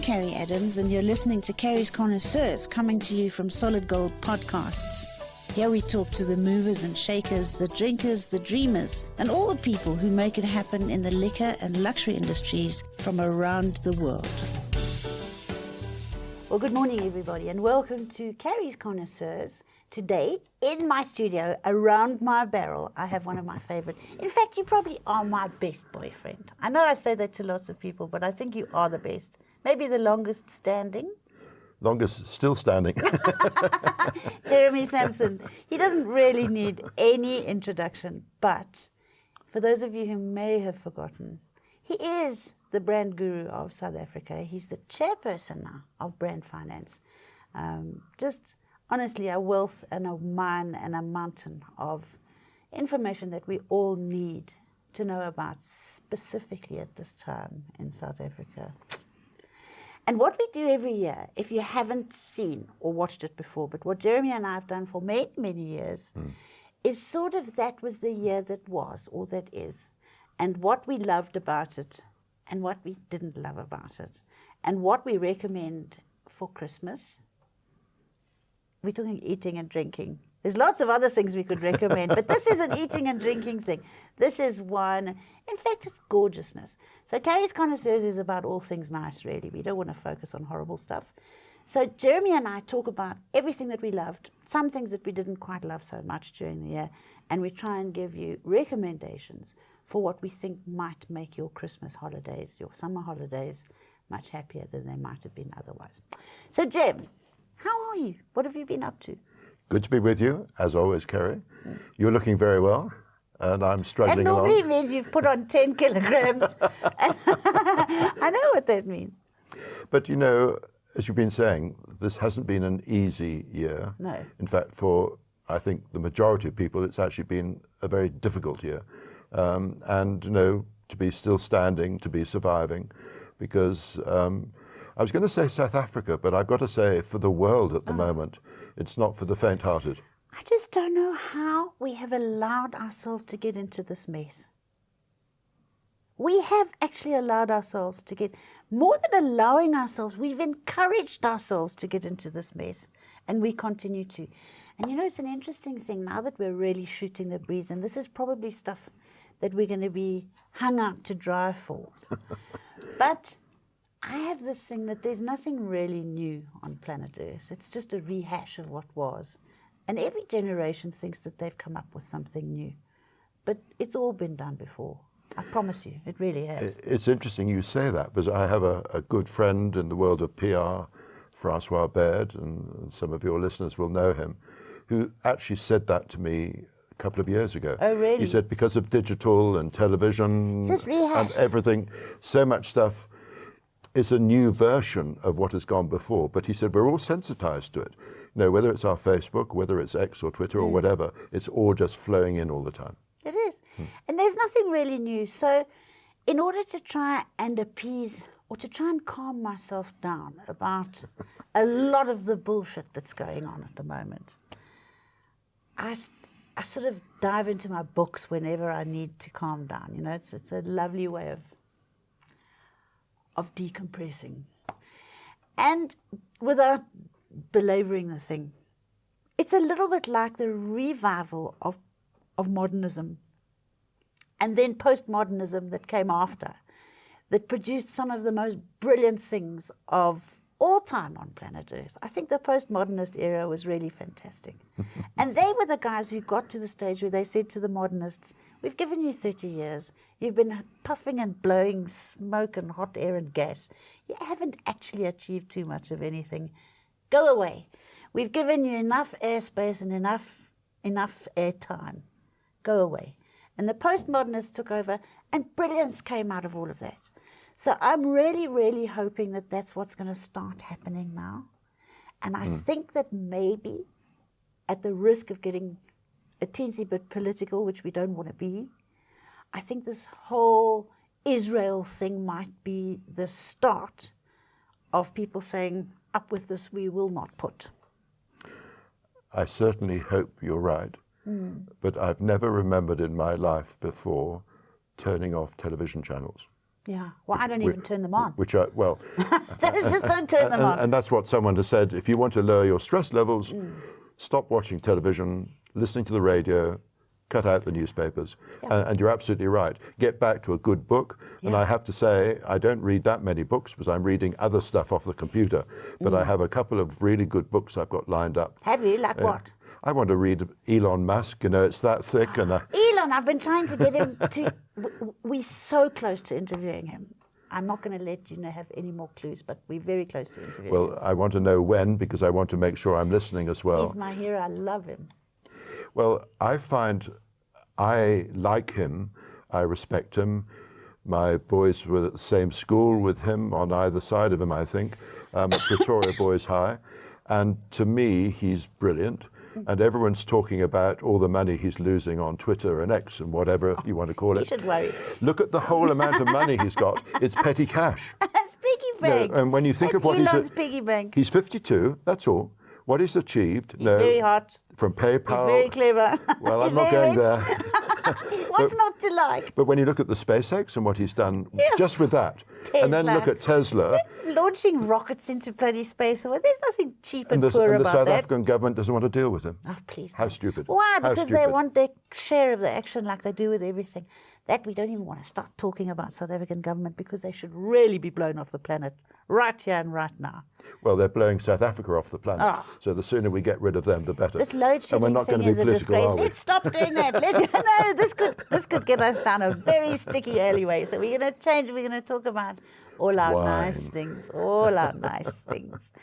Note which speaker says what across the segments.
Speaker 1: Carrie Adams, and you're listening to Carrie's Connoisseurs, coming to you from Solid Gold Podcasts. Here we talk to the movers and shakers, the drinkers, the dreamers, and all the people who make it happen in the liquor and luxury industries from around the world. Well, good morning, everybody, and welcome to Carrie's Connoisseurs. Today, in my studio, around my barrel, I have one of my favorite. In fact, you probably are my best boyfriend. I know I say that to lots of people, but I think you are the best. Maybe the longest standing.
Speaker 2: Longest still standing.
Speaker 1: Jeremy Sampson. He doesn't really need any introduction, but for those of you who may have forgotten, he is the brand guru of South Africa. He's the chairperson now of Brand Finance. Just honestly, a wealth and a mine and a mountain of information that we all need to know about, specifically at this time in South Africa. And what we do every year, if you haven't seen or watched it before, but what Jeremy and I have done for many, many years, is sort of that was the year that was, or that is, and what we loved about it, and what we didn't love about it, and what we recommend for Christmas. We're talking eating and drinking. There's lots of other things we could recommend, but this is an eating and drinking thing. This is one. In fact, it's gorgeousness. So Carrie's Connoisseurs is about all things nice, really. We don't want to focus on horrible stuff. So Jeremy and I talk about everything that we loved, some things that we didn't quite love so much during the year, and we try and give you recommendations for what we think might make your Christmas holidays, your summer holidays, much happier than they might have been otherwise. So Jem, how are you? What have you been up to?
Speaker 2: Good to be with you, as always, Carrie. You're looking very well, and I'm struggling along.
Speaker 1: That normally means you've put on 10 kilograms. I know what that means.
Speaker 2: But, you know, as you've been saying, this hasn't been an easy year.
Speaker 1: No.
Speaker 2: In fact, for, I think, the majority of people, it's actually been a very difficult year. And, you know, to be still standing, to be surviving, because I was going to say South Africa, but I've got to say for the world at the moment, it's not for the faint-hearted.
Speaker 1: I just don't know how we have allowed ourselves to get into this mess. We have actually allowed ourselves to get, more than allowing ourselves, we've encouraged ourselves to get into this mess, and we continue to. And you know, it's an interesting thing now that we're really shooting the breeze, and this is probably stuff that we're going to be hung out to dry for. But I have this thing that there's nothing really new on planet Earth. It's just a rehash of what was. And every generation thinks that they've come up with something new. But it's all been done before. I promise you, it really has.
Speaker 2: It's interesting you say that, because I have a good friend in the world of PR, Francois Baird, and some of your listeners will know him, who actually said that to me a couple of years ago.
Speaker 1: Oh, really?
Speaker 2: He said because of digital and television and everything, so much stuff, it's a new version of what has gone before. But he said we're all sensitized to it. You know, whether it's our Facebook, whether it's X or Twitter or whatever, it's all just flowing in all the time.
Speaker 1: It is. And there's nothing really new. So in order to try and appease or to try and calm myself down about a lot of the bullshit that's going on at the moment, I sort of dive into my books whenever I need to calm down. You know, it's a lovely way of decompressing. And without belaboring the thing, it's a little bit like the revival of modernism and then postmodernism that came after, that produced some of the most brilliant things of all time on planet Earth. I think the postmodernist era was really fantastic. And they were the guys who got to the stage where they said to the modernists, we've given you 30 years. You've been puffing and blowing smoke and hot air and gas. You haven't actually achieved too much of anything. Go away. We've given you enough airspace and enough air time. Go away. And the postmodernists took over, and brilliance came out of all of that. So I'm really, really hoping that that's what's going to start happening now. And I think that maybe, at the risk of getting a teensy bit political, which we don't want to be, I think this whole Israel thing might be the start of people saying, up with this, we will not put.
Speaker 2: I certainly hope you're right. But I've never remembered in my life before turning off television channels.
Speaker 1: Yeah. Well, I don't even turn them on.
Speaker 2: Which are, well...
Speaker 1: That is just don't turn them on.
Speaker 2: And that's what someone has said. If you want to lower your stress levels, stop watching television, listening to the radio, cut out the newspapers. And you're absolutely right. Get back to a good book. And I have to say, I don't read that many books because I'm reading other stuff off the computer. But I have a couple of really good books I've got lined up.
Speaker 1: Have you? Like what?
Speaker 2: I want to read Elon Musk. You know, it's that thick. And
Speaker 1: Elon, I've been trying to get him to... We're so close to interviewing him. I'm not going to let you have any more clues, but we're very close to interviewing him.
Speaker 2: Well, I want to know when because I want to make sure I'm listening as well.
Speaker 1: He's my hero. I love him.
Speaker 2: Well, I find I like him. I respect him. My boys were at the same school with him on either side of him, I think, at Pretoria Boys High. And to me, he's brilliant. And everyone's talking about all the money he's losing on Twitter and X and whatever you want to call it.
Speaker 1: You should worry.
Speaker 2: Look at the whole amount of money he's got. It's petty cash.
Speaker 1: That's piggy bank.
Speaker 2: And when you think of what
Speaker 1: Elon's piggy bank.
Speaker 2: he's 52, that's all. What he's achieved,
Speaker 1: He's very hot.
Speaker 2: from PayPal.
Speaker 1: He's very clever.
Speaker 2: Well, I'm
Speaker 1: He's
Speaker 2: not
Speaker 1: very
Speaker 2: going
Speaker 1: rich.
Speaker 2: there.
Speaker 1: What's not to like?
Speaker 2: But when you look at the SpaceX and what he's done just with that, and then
Speaker 1: Tesla.
Speaker 2: look at Tesla,
Speaker 1: Launching rockets into bloody space. Well, there's nothing cheap and,
Speaker 2: and
Speaker 1: poor
Speaker 2: the
Speaker 1: about
Speaker 2: South
Speaker 1: that.
Speaker 2: African government doesn't want to deal with him.
Speaker 1: Oh, please.
Speaker 2: How
Speaker 1: don't.
Speaker 2: stupid.
Speaker 1: Why?
Speaker 2: How
Speaker 1: Because they
Speaker 2: stupid.
Speaker 1: want their share of the action like they do with everything. That we don't even want to start talking about South African government because they should really be blown off the planet right here and right now.
Speaker 2: Well, they're blowing South Africa off the planet.
Speaker 1: Ah.
Speaker 2: So the sooner we get rid of them, the better.
Speaker 1: This load
Speaker 2: And
Speaker 1: shedding
Speaker 2: we're not going
Speaker 1: thing
Speaker 2: to be
Speaker 1: is a
Speaker 2: political,
Speaker 1: disgrace.
Speaker 2: are we?
Speaker 1: Let's stop doing that. No, this could get us down a very sticky alleyway. So we're going to change. We're going to talk about all our
Speaker 2: Wine.
Speaker 1: nice things. All our nice things.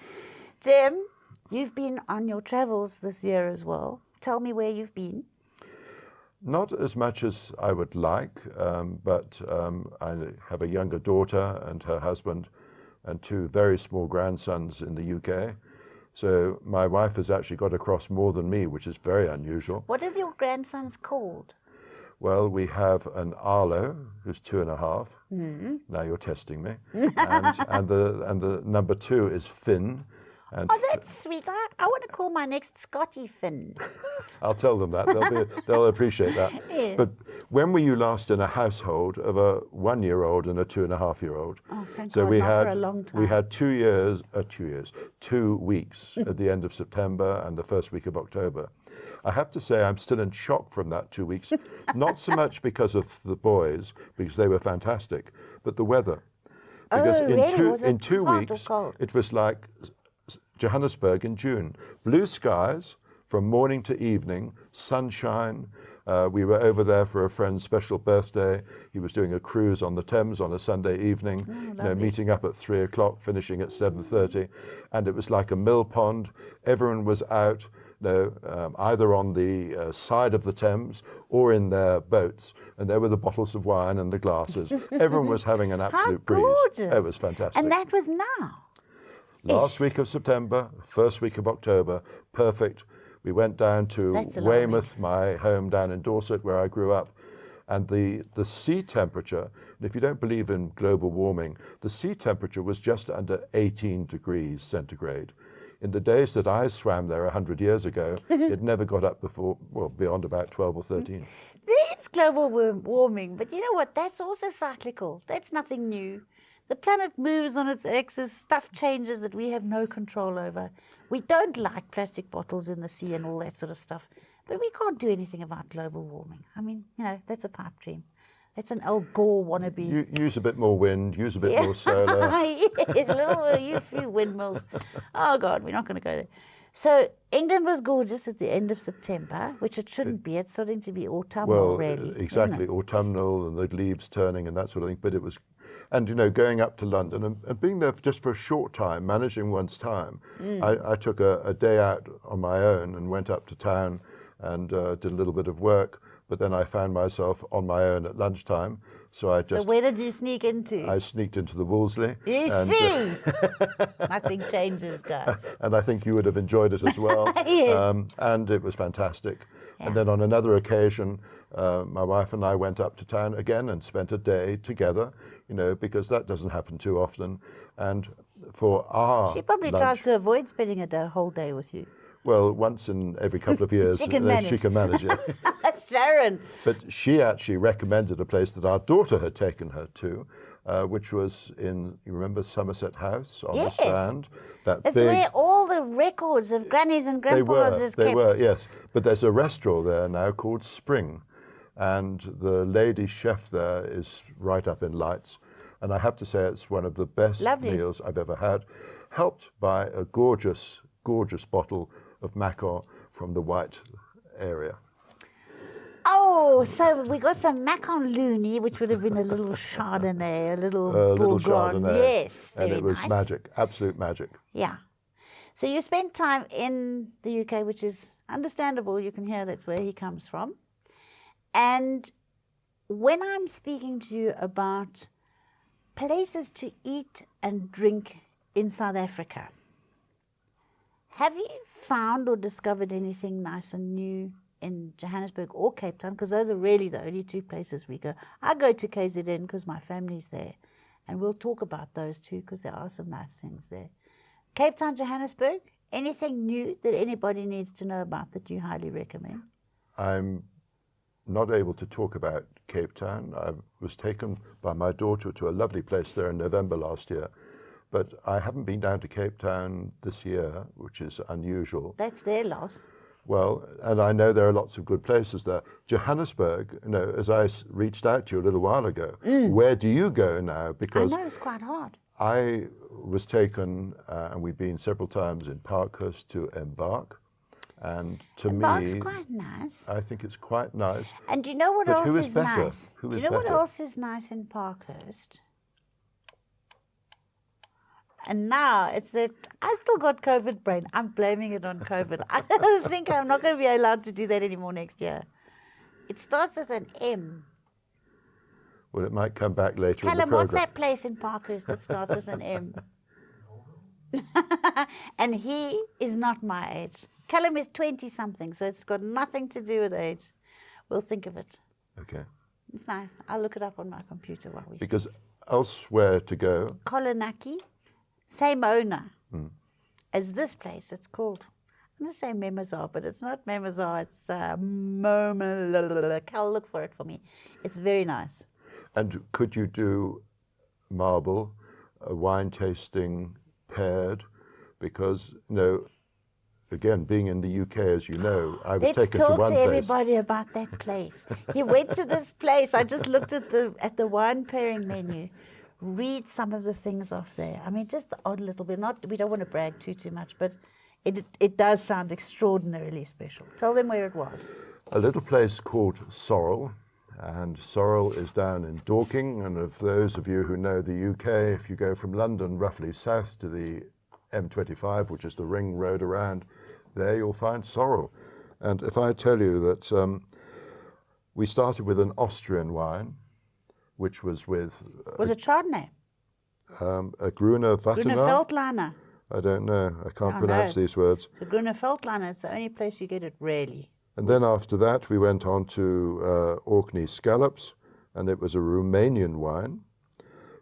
Speaker 1: Jim, you've been on your travels this year as well. Tell me where you've been.
Speaker 2: Not as much as I would like, but I have a younger daughter and her husband and two very small grandsons in the UK. So my wife has actually got across more than me, which is very unusual.
Speaker 1: What is your grandsons called?
Speaker 2: Well, we have an Arlo, who's 2.5. Now you're testing me. and the number 2 is Finn. And
Speaker 1: Oh, that's sweet. I want to call my next Scotty Finn.
Speaker 2: I'll tell them that. They'll appreciate that.
Speaker 1: Yeah.
Speaker 2: But when were you last in a household of a 1-year-old and a 2.5-year-old?
Speaker 1: Oh, thank
Speaker 2: So
Speaker 1: God,
Speaker 2: we
Speaker 1: not
Speaker 2: had
Speaker 1: for a long time.
Speaker 2: we had 2 weeks at the end of September and the first week of October. I have to say I'm still in shock from that 2 weeks. Not so much because of the boys, because they were fantastic, but the weather. Because
Speaker 1: really? Was it
Speaker 2: in 2
Speaker 1: hot or
Speaker 2: weeks
Speaker 1: cold?
Speaker 2: it was like Johannesburg in June. Blue skies from morning to evening, sunshine. We were over there for a friend's special birthday. He was doing a cruise on the Thames on a Sunday evening, meeting up at 3 o'clock, finishing at 7:30. And it was like a mill pond. Everyone was out, either on the side of the Thames or in their boats. And there were the bottles of wine and the glasses. Everyone was having an absolute breeze.
Speaker 1: gorgeous.
Speaker 2: It was fantastic.
Speaker 1: And that was now.
Speaker 2: Last week of September, first week of October, perfect. We went down to
Speaker 1: That's alarming.
Speaker 2: Weymouth, my home down in Dorset, where I grew up. And the sea temperature, and if you don't believe in global warming, the sea temperature was just under 18 degrees centigrade. In the days that I swam there 100 years ago, it never got up beyond about 12 or 13.
Speaker 1: There's global warming, but you know what? That's also cyclical. That's nothing new. The planet moves on its axis, stuff changes that we have no control over. We don't like plastic bottles in the sea and all that sort of stuff, but we can't do anything about global warming. I mean, that's a pipe dream. That's an Al Gore wannabe.
Speaker 2: Use a bit more wind, use a bit more solar.
Speaker 1: Yes, a few windmills. Oh, God, we're not going to go there. So England was gorgeous at the end of September, which it shouldn't be. It's starting to be autumnal, really.
Speaker 2: Exactly,
Speaker 1: isn't it?
Speaker 2: autumnal and the leaves turning and that sort of thing. But it was, and going up to London and being there just for a short time, managing one's time. I took a day out on my own and went up to town and did a little bit of work. But then I found myself on my own at lunchtime. So
Speaker 1: where did you sneak into?
Speaker 2: I sneaked into the Wolseley.
Speaker 1: You see, nothing changes, guys.
Speaker 2: And I think you would have enjoyed it as well.
Speaker 1: Yes.
Speaker 2: And it was fantastic.
Speaker 1: Yeah.
Speaker 2: And then on another occasion, my wife and I went up to town again and spent a day together, because that doesn't happen too often. And for our
Speaker 1: She probably
Speaker 2: lunch,
Speaker 1: tries to avoid spending a whole day with you.
Speaker 2: well, once in every couple of years,
Speaker 1: She can manage.
Speaker 2: she can manage it.
Speaker 1: Sharon.
Speaker 2: But she actually recommended a place that our daughter had taken her to, which was in, you remember Somerset House on the
Speaker 1: Yes.
Speaker 2: Strand? That
Speaker 1: It's
Speaker 2: big,
Speaker 1: where all the records of grannies and grandpas is
Speaker 2: they
Speaker 1: kept.
Speaker 2: were, yes. But there's a restaurant there now called Spring, and the lady chef there is right up in lights. And I have to say it's one of the best
Speaker 1: Lovely.
Speaker 2: meals I've ever had, helped by a gorgeous, gorgeous bottle of Macon from the White area.
Speaker 1: Oh, so we got some Macon Looney, which would have been a little Chardonnay, a little
Speaker 2: Little
Speaker 1: Bourgogne.
Speaker 2: Chardonnay.
Speaker 1: Yes,
Speaker 2: And
Speaker 1: very
Speaker 2: it was
Speaker 1: nice.
Speaker 2: magic, absolute magic.
Speaker 1: Yeah. So you spent time in the UK, which is understandable. You can hear that's where he comes from. And when I'm speaking to you about places to eat and drink in South Africa, have you found or discovered anything nice and new in Johannesburg or Cape Town? Because those are really the only two places we go. I go to KZN because my family's there, and we'll talk about those too because there are some nice things there. Cape Town, Johannesburg, anything new that anybody needs to know about that you highly recommend?
Speaker 2: I'm not able to talk about Cape Town. I was taken by my daughter to a lovely place there in November last year, but I haven't been down to Cape Town this year, which is unusual.
Speaker 1: That's their loss.
Speaker 2: Well, and I know there are lots of good places there. Johannesburg, you know, as I reached out to you a little while ago, where do you go now? Because
Speaker 1: I know, it's quite hard.
Speaker 2: I was taken, and we've been several times in Parkhurst to Embark. And to
Speaker 1: Embark's
Speaker 2: me,
Speaker 1: quite nice.
Speaker 2: I think it's quite nice.
Speaker 1: And do you know what
Speaker 2: But
Speaker 1: else
Speaker 2: who is
Speaker 1: is
Speaker 2: better?
Speaker 1: nice?
Speaker 2: Who
Speaker 1: Do
Speaker 2: is
Speaker 1: you know what
Speaker 2: better?
Speaker 1: else is nice in Parkhurst? And now it's that I still got COVID brain. I'm blaming it on COVID. I think I'm not going to be allowed to do that anymore next year. It starts with an M.
Speaker 2: Well, it might come back later in the
Speaker 1: Callum, what's
Speaker 2: program.
Speaker 1: that place in Parkhurst that starts with an M? And he is not my age. Callum is 20-something, so it's got nothing to do with age. We'll think of it.
Speaker 2: Okay.
Speaker 1: It's nice. I'll look it up on my computer while we speak.
Speaker 2: Because elsewhere to go,
Speaker 1: Kolonaki, same owner as this place. It's called, I'm going to say Memazar, but it's not Memazar. It's Cal, look for it for me. It's very nice.
Speaker 2: and could you do marble, a wine tasting paired? Because, you know, again, being in the UK, as you know, I was
Speaker 1: Let's
Speaker 2: taken to
Speaker 1: talk
Speaker 2: one
Speaker 1: to
Speaker 2: place.
Speaker 1: everybody about that place. He went to this place. I just looked at the wine pairing menu. Read some of the things off there. I mean, just the odd little bit. We don't want to brag too much, but it does sound extraordinarily special. Tell them where it was.
Speaker 2: A little place called Sorrel, and Sorrel is down in Dorking. And of those of you who know the UK, if you go from London roughly south to the M25, which is the ring road around, there you'll find Sorrel. And if I tell you that we started with an Austrian wine, which was with
Speaker 1: Was it Chardonnay?
Speaker 2: a Gruner
Speaker 1: Gruner
Speaker 2: Veltliner.
Speaker 1: Veltliner.
Speaker 2: I don't know. I can't
Speaker 1: Oh,
Speaker 2: pronounce
Speaker 1: no,
Speaker 2: these words.
Speaker 1: The Gruner Veltliner. It's the only place you get it rarely.
Speaker 2: And then after that, we went on to Orkney Scallops, and it was a Romanian wine.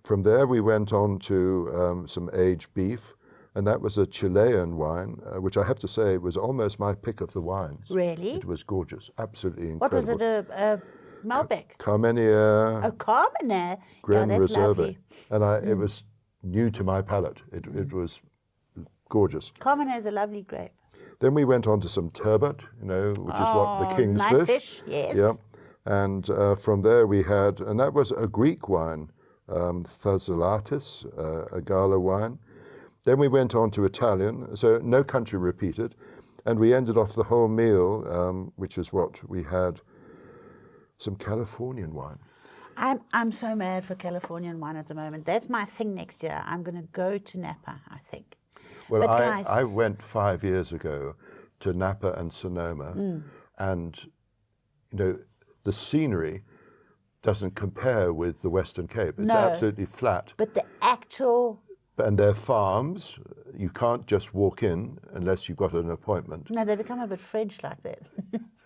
Speaker 2: From there, we went on to some aged beef, and that was a Chilean wine, which I have to say was almost my pick of the wines.
Speaker 1: Really?
Speaker 2: It was gorgeous, absolutely
Speaker 1: What
Speaker 2: incredible.
Speaker 1: was it? A Malbec?
Speaker 2: Carmenere
Speaker 1: A Carmenere?
Speaker 2: Gran
Speaker 1: Yeah, that's
Speaker 2: Reserve.
Speaker 1: lovely.
Speaker 2: And it was new to my palate. It was gorgeous.
Speaker 1: Carmenere is a lovely grape.
Speaker 2: Then we went on to some turbot, you know, which is what the king's
Speaker 1: nice
Speaker 2: fish.
Speaker 1: fish, yes.
Speaker 2: Yeah. And from there we had, and that was a Greek wine, Thazelatis, a Gala wine. Then we went on to Italian, so no country repeated. And we ended off the whole meal, which is what we had, some Californian wine.
Speaker 1: I'm so mad for Californian wine at the moment. That's my thing next year. I'm going to go to Napa, I think.
Speaker 2: Well,
Speaker 1: But guys-
Speaker 2: I went 5 years ago to Napa and Sonoma, and, you know, the scenery doesn't compare with the Western Cape. It's
Speaker 1: No.
Speaker 2: absolutely flat.
Speaker 1: But the actual,
Speaker 2: And they're farms. You can't just walk in unless you've got an appointment.
Speaker 1: no, they become a bit French like that.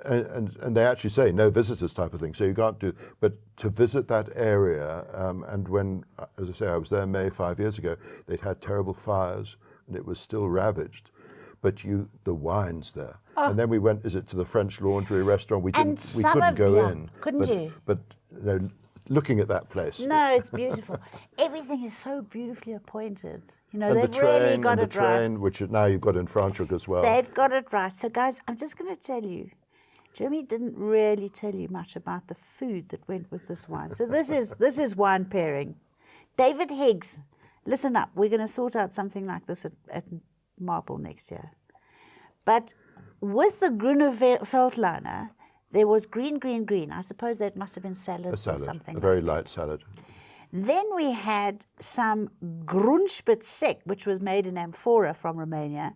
Speaker 2: And they actually say no visitors type of thing. So you can't do, but to visit that area, and when, as I say, I was there May 5 years ago, they'd had terrible fires and it was still ravaged. But the wine's there. And then we went, to the French Laundry restaurant? We
Speaker 1: And
Speaker 2: didn't, we
Speaker 1: some
Speaker 2: couldn't
Speaker 1: of-
Speaker 2: go
Speaker 1: yeah,
Speaker 2: in.
Speaker 1: couldn't you?
Speaker 2: But you know, looking at that place.
Speaker 1: No, it's beautiful. Everything is so beautifully appointed. You know,
Speaker 2: And the
Speaker 1: they've really
Speaker 2: train,
Speaker 1: got
Speaker 2: and the
Speaker 1: it right.
Speaker 2: train, which now you've got in Franschhoek as well.
Speaker 1: They've got it right. So, guys, I'm just going to tell you, Jeremy didn't really tell you much about the food that went with this wine. So this is wine pairing. David Higgs, listen up. We're going to sort out something like this at Marble next year. But with the Grüne Veltliner, there was green. I suppose that must have been salad,
Speaker 2: A salad,
Speaker 1: or something.
Speaker 2: a very light salad.
Speaker 1: Then we had some Grunspitzsek, which was made in amphora from Romania,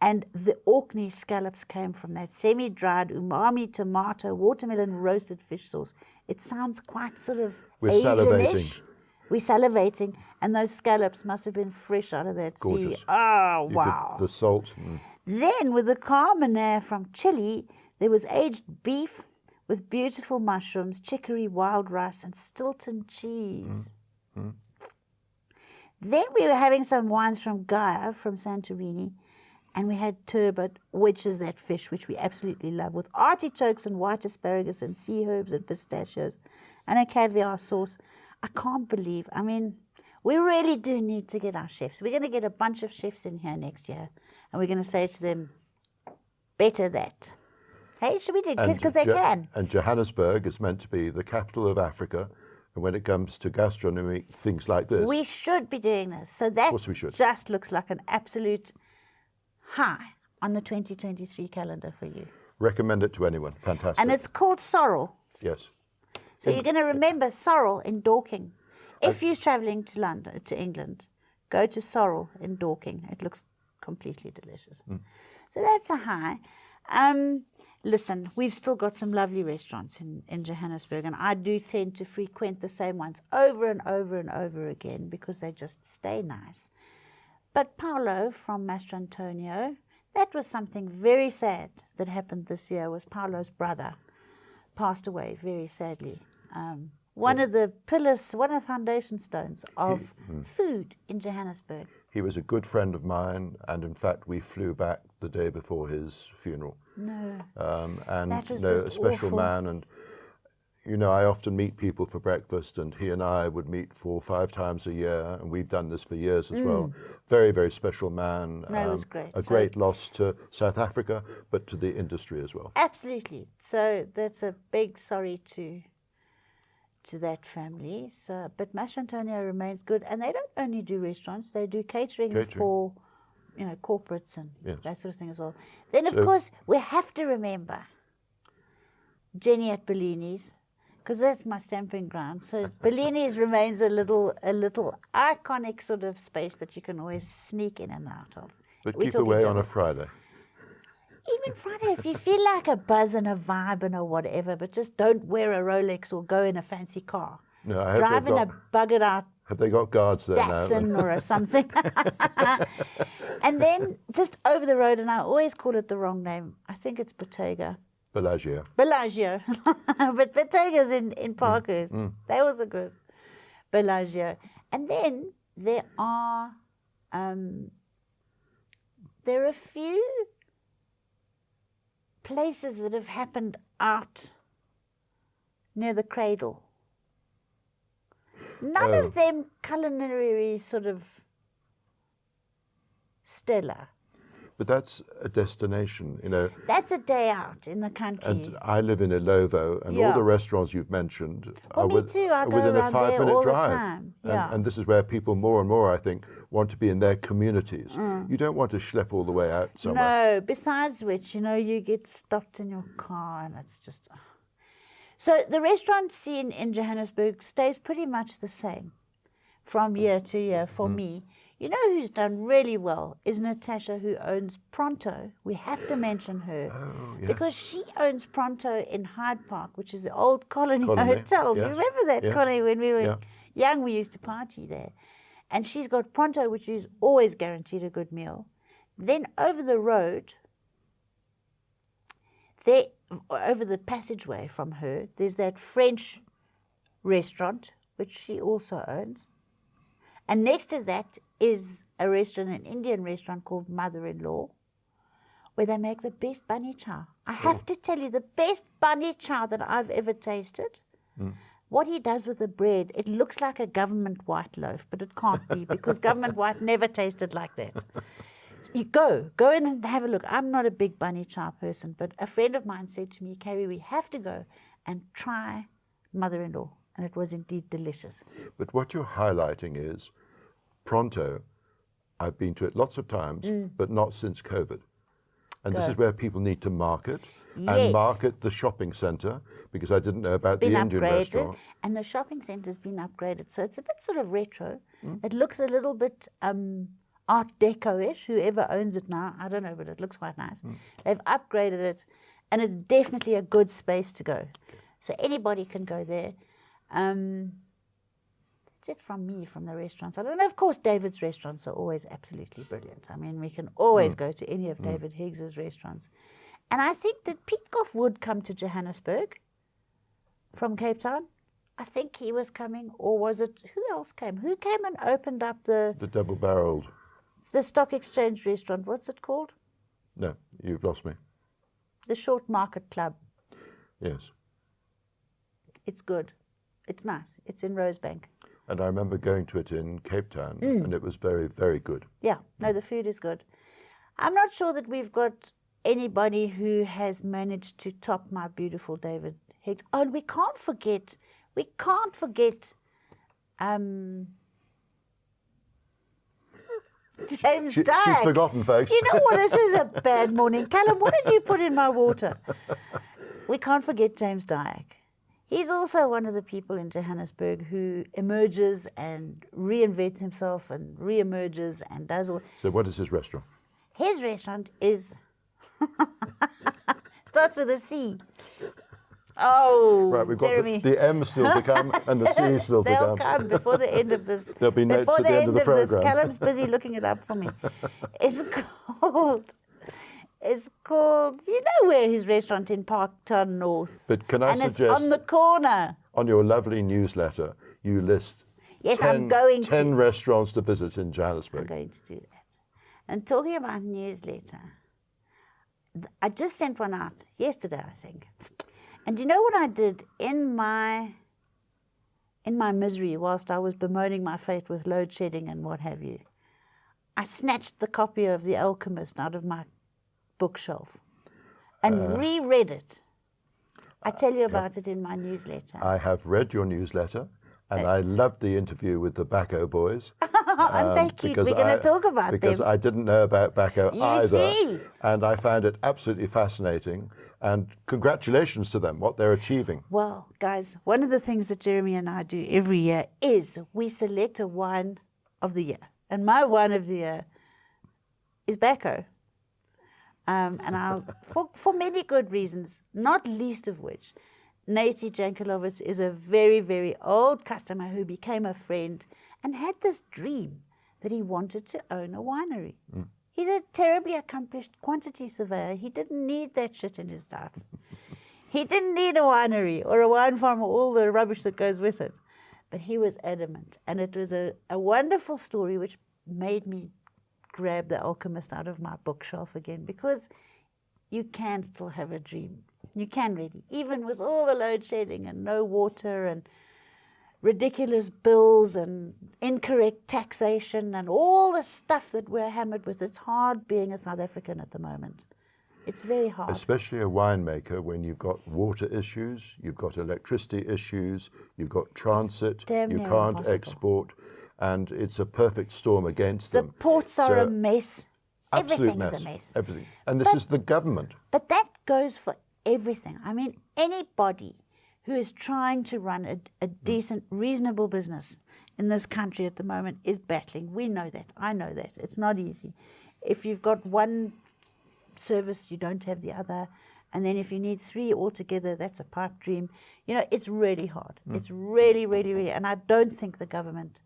Speaker 1: and the Orkney scallops came from that semi-dried umami tomato watermelon roasted fish sauce. It sounds quite sort of
Speaker 2: We're
Speaker 1: Asian-ish.
Speaker 2: salivating.
Speaker 1: We're salivating, and those scallops must have been fresh out of that
Speaker 2: Gorgeous.
Speaker 1: sea. Oh,
Speaker 2: You
Speaker 1: wow.
Speaker 2: could, the salt.
Speaker 1: Then with the Carmenere from Chile, there was aged beef with beautiful mushrooms, chicory, wild rice, and Stilton cheese. Then we were having some wines from Gaia, from Santorini, and we had turbot, which is that fish which we absolutely love, with artichokes and white asparagus and sea herbs and pistachios, and a caviar sauce. I can't believe, I mean, we really do need to get our chefs. We're going to get a bunch of chefs in here next year, and we're going to say to them, better that. Hey, should we do it? Because they can.
Speaker 2: And Johannesburg is meant to be the capital of Africa. And when it comes to gastronomy, things like this.
Speaker 1: We should be doing this. So that
Speaker 2: course we should.
Speaker 1: just looks like an absolute high on the 2023 calendar for you.
Speaker 2: Recommend it to anyone. Fantastic.
Speaker 1: And it's called sorrel.
Speaker 2: Yes.
Speaker 1: So you're going to remember sorrel in Dorking. If you're traveling to London, to England, go to sorrel in Dorking. It looks completely delicious. So that's a high. Listen, we've still got some lovely restaurants in Johannesburg, and I do tend to frequent the same ones over and over and over again because they just stay nice. But Paolo from Mastro Antonio, that was something very sad that happened this year. Was Paolo's brother passed away very sadly. One of the pillars, one of the foundation stones of food in Johannesburg.
Speaker 2: He was a good friend of mine, and in fact, we flew back the day before his funeral.
Speaker 1: No.
Speaker 2: And
Speaker 1: That was
Speaker 2: a
Speaker 1: just
Speaker 2: special
Speaker 1: awful.
Speaker 2: man. And I often meet people for breakfast, and he and I would meet 4 or 5 times a year, and we've done this for years as well. Very, very special man.
Speaker 1: No, it was great.
Speaker 2: A
Speaker 1: So-
Speaker 2: great loss to South Africa, but to the industry as well.
Speaker 1: Absolutely. So that's a big sorry to that family. So, but Mastro Antonio remains good, and they don't only do restaurants; they do catering. For corporates and that sort of thing as well. Then, of course, we have to remember Jenny at Bellini's, because that's my stamping ground. So Bellini's remains a little iconic sort of space that you can always sneak in and out of.
Speaker 2: But
Speaker 1: We're
Speaker 2: keep
Speaker 1: talking
Speaker 2: away on
Speaker 1: Jenny.
Speaker 2: a Friday.
Speaker 1: Even Friday, if you feel like a buzz and a vibe and a whatever, but just don't wear a Rolex or go in a fancy car.
Speaker 2: No, I hope
Speaker 1: Drive in a buggered out
Speaker 2: Have they got guards there now?
Speaker 1: Datsun or a something. And then just over the road, and I always call it the wrong name. I think it's Bottega.
Speaker 2: Bellagio.
Speaker 1: Bellagio. But Bottega's in Parkhurst. They also good. Bellagio. And then there are a few places that have happened out near the cradle. None of them culinary sort of stellar.
Speaker 2: But that's a destination,
Speaker 1: That's a day out in the country.
Speaker 2: And I live in Ilovo, and all the restaurants you've mentioned are,
Speaker 1: me too. I go
Speaker 2: within a
Speaker 1: around there
Speaker 2: 5-minute
Speaker 1: all the
Speaker 2: drive.
Speaker 1: time. Yeah.
Speaker 2: And this is where people more and more, I think, want to be in their communities. You don't want to schlep all the way out somewhere.
Speaker 1: No, besides which, you get stopped in your car and it's just... So the restaurant scene in Johannesburg stays pretty much the same from year to year for me. You know who's done really well is Natasha, who owns Pronto. We have to mention her because she owns Pronto in Hyde Park, which is the old Colony Hotel. Do you
Speaker 2: yes,
Speaker 1: remember that,
Speaker 2: yes,
Speaker 1: Connie? When we were young, we used to party there. And she's got Pronto, which is always guaranteed a good meal. Then over the road, over the passageway from her, there's that French restaurant, which she also owns. And next to that is a restaurant, an Indian restaurant called Mother-in-Law, where they make the best bunny chow. I have to tell you, the best bunny chow that I've ever tasted, what he does with the bread, it looks like a government white loaf, but it can't be because government white never tasted like that. So you go in and have a look. I'm not a big bunny chow person, but a friend of mine said to me, Carrie, we have to go and try mother-in-law. And it was indeed delicious.
Speaker 2: But what you're highlighting is Pronto. I've been to it lots of times, but not since COVID. And this is where people need to market.
Speaker 1: Yes.
Speaker 2: And market the shopping centre, because I didn't know about the Indian restaurant.
Speaker 1: And the shopping centre's been upgraded, so it's a bit sort of retro. It looks a little bit Art Deco-ish. Whoever owns it now, I don't know, but it looks quite nice. They've upgraded it, and it's definitely a good space to go. So anybody can go there. That's it from me, from the restaurants. I don't know, of course, David's restaurants are always absolutely brilliant. I mean, we can always go to any of David Higgs's restaurants. And I think that Pietkoff would come to Johannesburg from Cape Town. I think he was coming, or was it, who else came? Who came and opened up the
Speaker 2: double-barreled.
Speaker 1: The stock exchange restaurant, what's it called?
Speaker 2: No, you've lost me.
Speaker 1: The Short Market Club.
Speaker 2: Yes.
Speaker 1: It's good. It's nice. It's in Rosebank.
Speaker 2: And I remember going to it in Cape Town, and it was very, very good.
Speaker 1: Yeah, no, the food is good. I'm not sure that we've got anybody who has managed to top my beautiful David Higgs. Oh, and we can't forget James Dyack.
Speaker 2: She's forgotten, folks.
Speaker 1: You know what? This is a bad morning. Callum, what did you put in my water? We can't forget James Dyack. He's also one of the people in Johannesburg who emerges and reinvents himself and re-emerges and does all.
Speaker 2: So what is his restaurant?
Speaker 1: His restaurant is starts with a C. Oh,
Speaker 2: right, we've got
Speaker 1: Jeremy.
Speaker 2: the M still to come and the C still to
Speaker 1: They'll
Speaker 2: come.
Speaker 1: come before the end of this.
Speaker 2: There'll be notes
Speaker 1: before
Speaker 2: at the end of the programme.
Speaker 1: Callum's busy looking it up for me. It's called, you know where his restaurant in Parktown North.
Speaker 2: But can I
Speaker 1: suggest?
Speaker 2: suggest,
Speaker 1: it's on the corner.
Speaker 2: On your lovely newsletter, you list
Speaker 1: Yes,
Speaker 2: 10
Speaker 1: I'm going
Speaker 2: 10
Speaker 1: to.
Speaker 2: restaurants to visit in Johannesburg.
Speaker 1: I'm going to do that. And talking about newsletter, I just sent one out yesterday, I think. And you know what I did in my misery whilst I was bemoaning my fate with load shedding and what have you? I snatched the copy of The Alchemist out of my bookshelf and reread it. I tell you about it in my newsletter.
Speaker 2: I have read your newsletter, and I loved the interview with the Bacco boys.
Speaker 1: Aren't they cute? We're going to talk about
Speaker 2: because
Speaker 1: them.
Speaker 2: I didn't know about Bacco either.
Speaker 1: See?
Speaker 2: And I found it absolutely fascinating. And congratulations to them, what they're achieving.
Speaker 1: Well, guys, one of the things that Jeremy and I do every year is we select a wine of the year. And my wine of the year is Bacco. And I'll, for many good reasons, not least of which, Nati Jankelovitz is a very, very old customer who became a friend and had this dream that he wanted to own a winery. He's a terribly accomplished quantity surveyor. He didn't need that shit in his life. He didn't need a winery or a wine farm or all the rubbish that goes with it. But he was adamant. And it was a wonderful story which made me grab The Alchemist out of my bookshelf again, because you can still have a dream. You can really, even with all the load shedding and no water and ridiculous bills and incorrect taxation and all the stuff that we're hammered with. It's hard being a South African at the moment. It's very hard.
Speaker 2: Especially a winemaker when you've got water issues, you've got electricity issues, you've got transit, you can't
Speaker 1: impossible.
Speaker 2: export, and it's a perfect storm against them.
Speaker 1: The ports are a mess.
Speaker 2: Absolute
Speaker 1: Everything's a mess.
Speaker 2: Everything. And this is the government.
Speaker 1: But that goes for everything. I mean, anybody who is trying to run a decent, reasonable business in this country at the moment is battling. We know that. I know that. It's not easy. If you've got one service, you don't have the other. And then if you need three altogether, that's a pipe dream. You know, it's really hard. It's really, really, really. And I don't think the government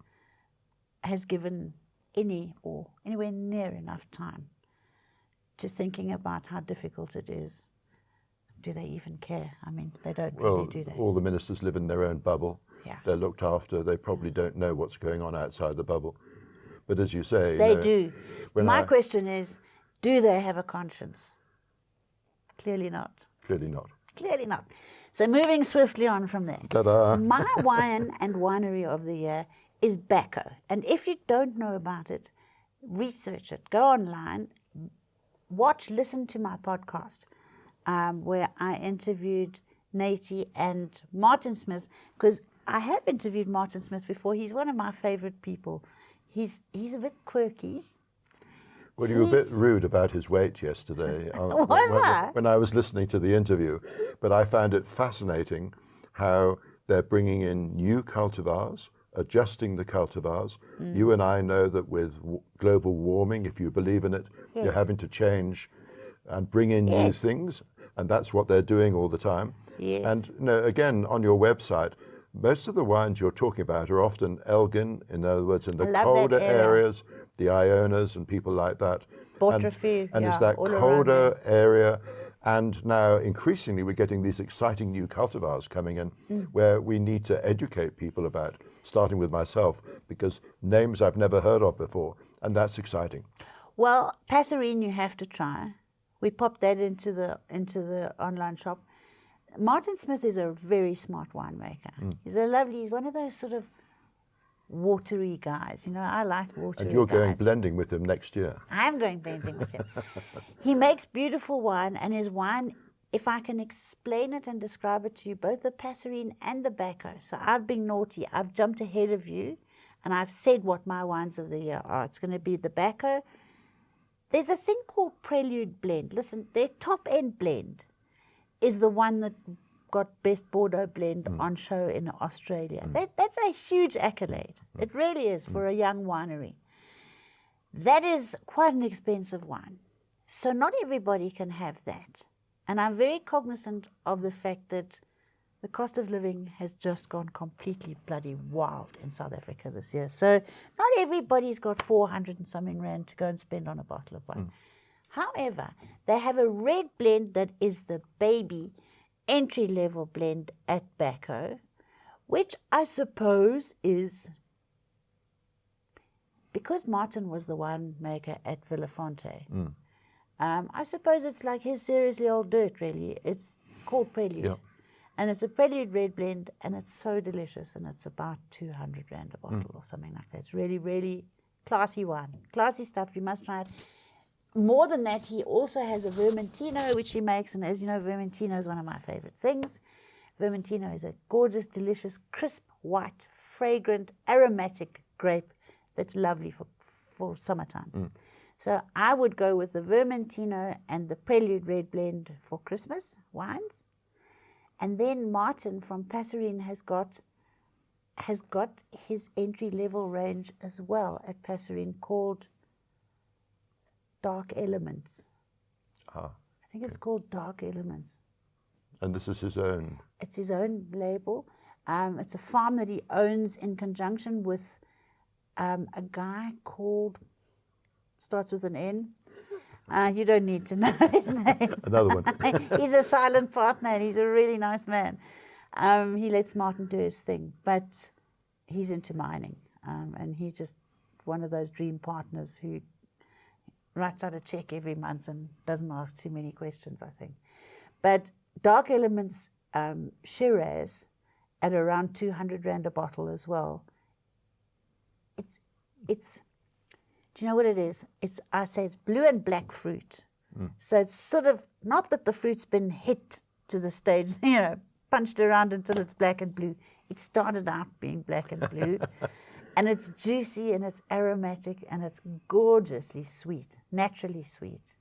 Speaker 1: has given any or anywhere near enough time to thinking about how difficult it is. Do they even care? I mean, they don't really, do they?
Speaker 2: All the ministers live in their own bubble.
Speaker 1: Yeah.
Speaker 2: They're looked after. They probably don't know what's going on outside the bubble. But as you say...
Speaker 1: They do. My question is, do they have a conscience? Clearly not.
Speaker 2: Clearly not.
Speaker 1: Clearly not. So moving swiftly on from there.
Speaker 2: Ta-da.
Speaker 1: My wine and winery of the year is Bacco. And if you don't know about it, research it. Go online, listen to my podcast where I interviewed Natie and Martin Smith, because I have interviewed Martin Smith before. He's one of my favorite people. He's a bit quirky.
Speaker 2: Well, you were a bit rude about his weight yesterday. When I was listening to the interview. But I found it fascinating how they're bringing in new cultivars, adjusting the cultivars. You and I know that with global warming, if you believe in it, you're having to change and bring in new things. And that's what they're doing all the time.
Speaker 1: Yes.
Speaker 2: And again, on your website, most of the wines you're talking about are often Elgin, in other words, in the colder areas, the Ionas and people like that. And it's that colder area. And now increasingly we're getting these exciting new cultivars coming in where we need to educate people about, starting with myself, because names I've never heard of before. And that's exciting.
Speaker 1: Well, Passerine you have to try. We popped that into the online shop. Martin Smith is a very smart winemaker. He's one of those sort of watery guys. I like watery guys.
Speaker 2: And you're going blending with him next year.
Speaker 1: I'm going blending with him. He makes beautiful wine, and his wine, if I can explain it and describe it to you, both the Passerine and the Bacco. So I've been naughty. I've jumped ahead of you, and I've said what my wines of the year are. It's going to be the Bacco. There's a thing called Prelude Blend. Listen, their top-end blend is the one that got Best Bordeaux Blend on show in Australia. That's a huge accolade. It really is for a young winery. That is quite an expensive wine. So not everybody can have that. And I'm very cognizant of the fact that the cost of living has just gone completely bloody wild in South Africa this year. So not everybody's got 400 and something rand to go and spend on a bottle of wine. However, they have a red blend that is the baby entry-level blend at Bacco, which I suppose is, because Martin was the winemaker at Villafonte, I suppose it's like his seriously old dirt, really. It's called Prelude.
Speaker 2: Yeah.
Speaker 1: And it's a Prelude red blend, and it's so delicious, and it's about 200 rand a bottle or something like that. It's really, really classy wine. Classy stuff. You must try it. More than that, he also has a Vermentino, which he makes, and as you know, Vermentino is one of my favorite things. Vermentino is a gorgeous, delicious, crisp, white, fragrant, aromatic grape that's lovely for summertime. So I would go with the Vermentino and the Prelude Red Blend for Christmas wines. And then Martin from Passerine has got his entry-level range as well at Passerine called Dark Elements. I think it's called Dark Elements.
Speaker 2: And this is his own?
Speaker 1: It's his own label. It's a farm that he owns in conjunction with a guy called, starts with an N. You don't need to know his name.
Speaker 2: Another one.
Speaker 1: He's a silent partner, and he's a really nice man. He lets Martin do his thing, but he's into mining. And he's just one of those dream partners who writes out a check every month and doesn't ask too many questions, I think. But Dark Elements Shiraz at around 200 rand a bottle as well. It's do you know what it is? I say it's blue and black fruit. So it's sort of, not that the fruit's been hit to the stage, punched around until it's black and blue. It started out being black and blue. And it's juicy and it's aromatic and it's gorgeously sweet, naturally sweet.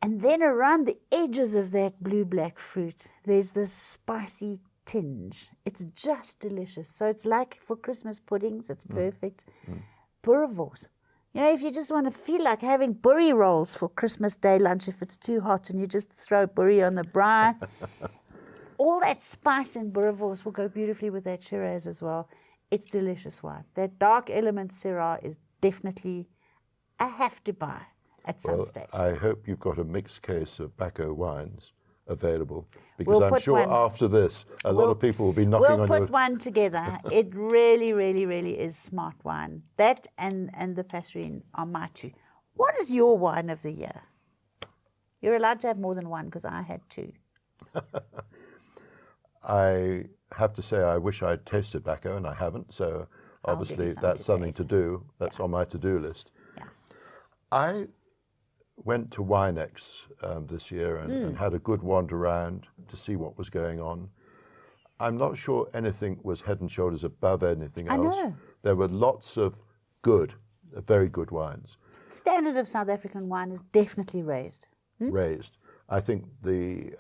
Speaker 1: And then around the edges of that blue-black fruit, there's this spicy tinge. It's just delicious. So it's like for Christmas puddings, it's perfect. Boerewors. If you just want to feel like having boerie rolls for Christmas Day lunch, if it's too hot and you just throw boerie on the braai, all that spice in boerewors will go beautifully with that Shiraz as well. It's delicious wine. That Dark Element Syrah is definitely a have to buy at some stage.
Speaker 2: I hope you've got a mixed case of Bacco wines available, because I'm sure after this, a lot of people will be knocking on your...
Speaker 1: We'll put one together. It really, really, really is smart wine. That and the Passerine are my two. What is your wine of the year? You're allowed to have more than one, because I had two.
Speaker 2: I have to say I wish I'd tasted tobacco, and I haven't. So
Speaker 1: I'll give you
Speaker 2: obviously
Speaker 1: some
Speaker 2: that's
Speaker 1: to
Speaker 2: something
Speaker 1: taste.
Speaker 2: to do. That's on my to-do list.
Speaker 1: Yeah.
Speaker 2: I went to Winex this year and had a good wander around to see what was going on. I'm not sure anything was head and shoulders above anything
Speaker 1: I
Speaker 2: else.
Speaker 1: know.
Speaker 2: There were lots of good, very good wines
Speaker 1: Standard of South African wine is definitely raised.
Speaker 2: raised. I think the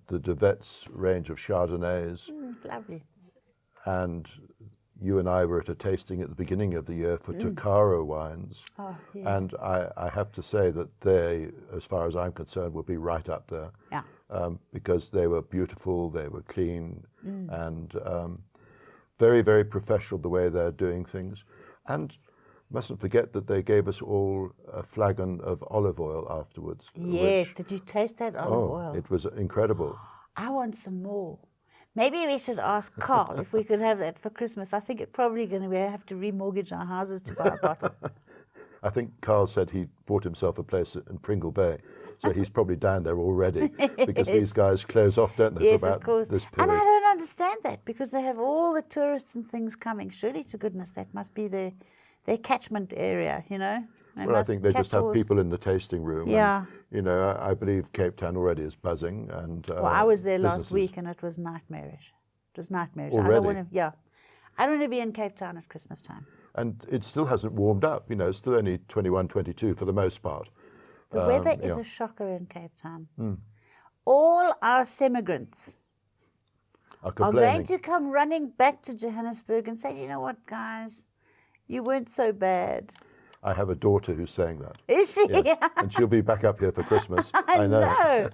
Speaker 2: De Wet's range of Chardonnays,
Speaker 1: Lovely.
Speaker 2: and you and I were at a tasting at the beginning of the year for Takara wines.
Speaker 1: Oh, yes.
Speaker 2: And I have to say that they, as far as I'm concerned, will be right up there.
Speaker 1: Yeah.
Speaker 2: Because they were beautiful, they were clean, and very, very professional the way they're doing things. And mustn't forget that they gave us all a flagon of olive oil afterwards.
Speaker 1: Yes.
Speaker 2: Which,
Speaker 1: Did you taste that olive oil?
Speaker 2: it was incredible.
Speaker 1: I want some more. Maybe we should ask Carl if we could have that for Christmas. I think it's probably going to be have to remortgage our houses to buy a bottle.
Speaker 2: I think Carl said he bought himself a place in Pringle Bay, so he's probably down there already because these guys close off, don't they,
Speaker 1: Yes,
Speaker 2: for
Speaker 1: of
Speaker 2: about
Speaker 1: course.
Speaker 2: this
Speaker 1: And I
Speaker 2: period.
Speaker 1: don't understand that because they have all the tourists and things coming. Surely to goodness, that must be their catchment area, you know?
Speaker 2: Well, I think they just
Speaker 1: catch all
Speaker 2: have
Speaker 1: this-
Speaker 2: people in the tasting room.
Speaker 1: Yeah.
Speaker 2: And, I believe Cape Town already is buzzing. And
Speaker 1: Well, I was there last
Speaker 2: businesses-
Speaker 1: week and it was nightmarish. It was nightmarish. I
Speaker 2: Already?
Speaker 1: don't want to. Yeah, I don't want to be in Cape Town at Christmas time.
Speaker 2: And it still hasn't warmed up. It's still only 21, 22 for the most part.
Speaker 1: The weather is
Speaker 2: yeah.
Speaker 1: a shocker in Cape Town. All our semigrants
Speaker 2: Are
Speaker 1: are
Speaker 2: complaining.
Speaker 1: going to come running back to Johannesburg and say, you know what, guys, you weren't so bad.
Speaker 2: I have a daughter who's saying that.
Speaker 1: Is she?
Speaker 2: Yes. And she'll be back up here for Christmas. I know.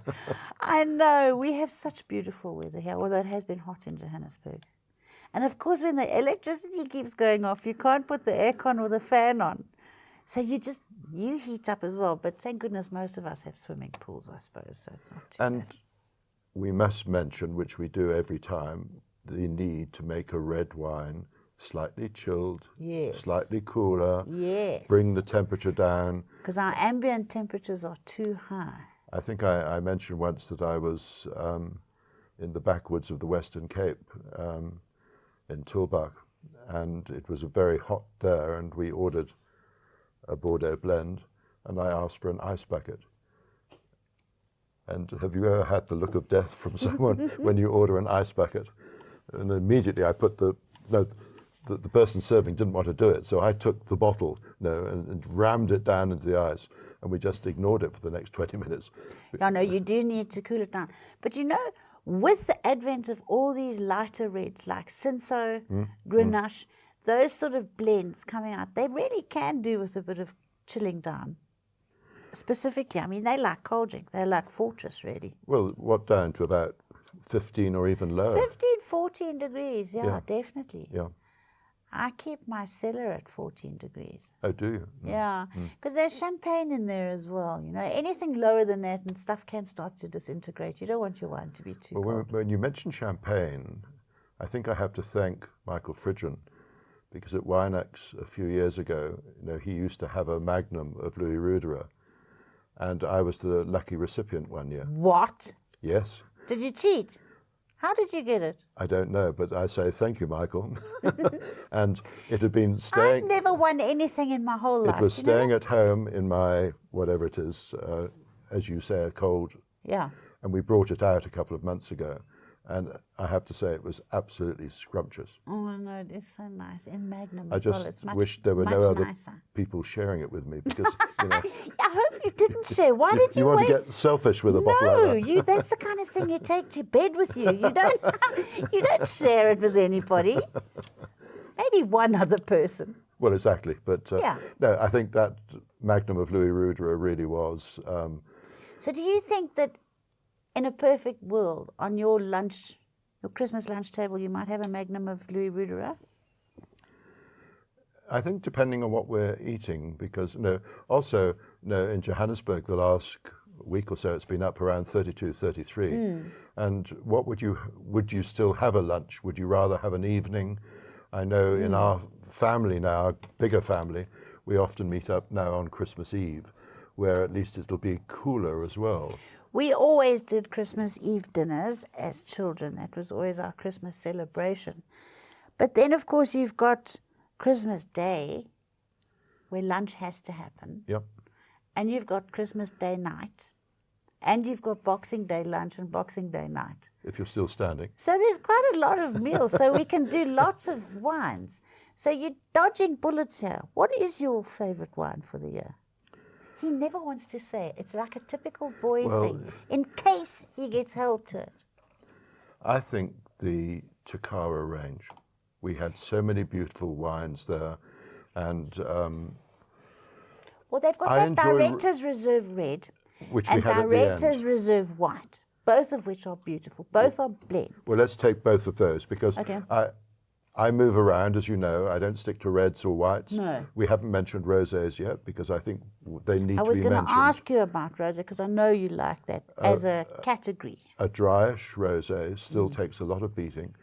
Speaker 1: I know. We have such beautiful weather here, although it has been hot in Johannesburg. And of course, when the electricity keeps going off, you can't put the aircon or the fan on. So you heat up as well. But thank goodness most of us have swimming pools, I suppose, so it's not too
Speaker 2: And
Speaker 1: bad.
Speaker 2: we must mention, which we do every time, the need to make a red wine slightly chilled,
Speaker 1: Yes.
Speaker 2: slightly cooler,
Speaker 1: Yes.
Speaker 2: bring the temperature down.
Speaker 1: Because our ambient temperatures are too high.
Speaker 2: I think I mentioned once that I was in the backwoods of the Western Cape in Tulbagh, and it was very hot there, and we ordered a Bordeaux blend, and I asked for an ice bucket. And have you ever had the look of death from someone when you order an ice bucket? And immediately I put the person serving didn't want to do it, so I took the bottle, and rammed it down into the ice, and we just ignored it for the next 20 minutes.
Speaker 1: Yeah, no, you do need to cool it down. But with the advent of all these lighter reds like Cinsault, Grenache, those sort of blends coming out, they really can do with a bit of chilling down. Specifically, I mean, they like cold drink. They like Fortress, really.
Speaker 2: Well, what down to about 15 or even lower?
Speaker 1: 15, 14 degrees, yeah, definitely.
Speaker 2: Yeah.
Speaker 1: I keep my cellar at 14 degrees.
Speaker 2: Oh, do you?
Speaker 1: Yeah, because there's champagne in there as well. Anything lower than that and stuff can start to disintegrate. You don't want your wine to be too
Speaker 2: Well,
Speaker 1: cold.
Speaker 2: when you mention champagne, I think I have to thank Michael Fridgen, because at Winex a few years ago, he used to have a magnum of Louis Ruderer, and I was the lucky recipient one year.
Speaker 1: What?
Speaker 2: Yes.
Speaker 1: Did you cheat? How did you get it?
Speaker 2: I don't know, but I say thank you, Michael. And it had been staying.
Speaker 1: I've never won anything in my whole life.
Speaker 2: It was
Speaker 1: you know
Speaker 2: staying
Speaker 1: that?
Speaker 2: at home in my, whatever it is, as you say, a cold.
Speaker 1: Yeah.
Speaker 2: And we brought it out a couple of months ago. And I have to say it was absolutely scrumptious.
Speaker 1: Oh, no, it's so nice. In Magnum
Speaker 2: I
Speaker 1: as well.
Speaker 2: just
Speaker 1: It's much,
Speaker 2: wish there were
Speaker 1: much
Speaker 2: no other
Speaker 1: nicer.
Speaker 2: people sharing it with me, because,
Speaker 1: I hope you didn't share. Why did you
Speaker 2: want
Speaker 1: wait?
Speaker 2: to get selfish with a bottle
Speaker 1: No,
Speaker 2: like that.
Speaker 1: that's the kind of thing you take to bed with you. You don't, you don't share it with anybody. Maybe one other person.
Speaker 2: Well, exactly. But
Speaker 1: Yeah.
Speaker 2: no, I think that magnum of Louis Ruderer really was.
Speaker 1: So do you think that in a perfect world, on your Christmas lunch table, you might have a magnum of Louis Ruderer?
Speaker 2: I think depending on what we're eating, because also in Johannesburg the last week or so it's been up around 32, 33. And what would you still have a lunch? Would you rather have an evening? I know in our family now, our bigger family, we often meet up now on Christmas Eve, where at least it'll be cooler as well.
Speaker 1: We always did Christmas Eve dinners as children. That was always our Christmas celebration. But then, of course, you've got Christmas Day, where lunch has to happen.
Speaker 2: Yep.
Speaker 1: And you've got Christmas Day night. And you've got Boxing Day lunch and Boxing Day night.
Speaker 2: If you're still standing.
Speaker 1: So there's quite a lot of meals. So we can do lots of wines. So you're dodging bullets here. What is your favorite wine for the year? He never wants to say it. It's like a typical boy thing, in case he gets held to it.
Speaker 2: I think the Takara range. We had so many beautiful wines there. And
Speaker 1: well, they've got that Director's Reserve Red
Speaker 2: which
Speaker 1: and
Speaker 2: we had
Speaker 1: Director's
Speaker 2: at the end.
Speaker 1: Reserve White, both of which are beautiful. Both are blends.
Speaker 2: Well, let's take both of those because I move around, as you know. I don't stick to reds or whites.
Speaker 1: No.
Speaker 2: We haven't mentioned rosés yet because I think they need to be mentioned.
Speaker 1: I was going to ask you about rosé because I know you like that as a category.
Speaker 2: A dryish rosé still takes a lot of beating.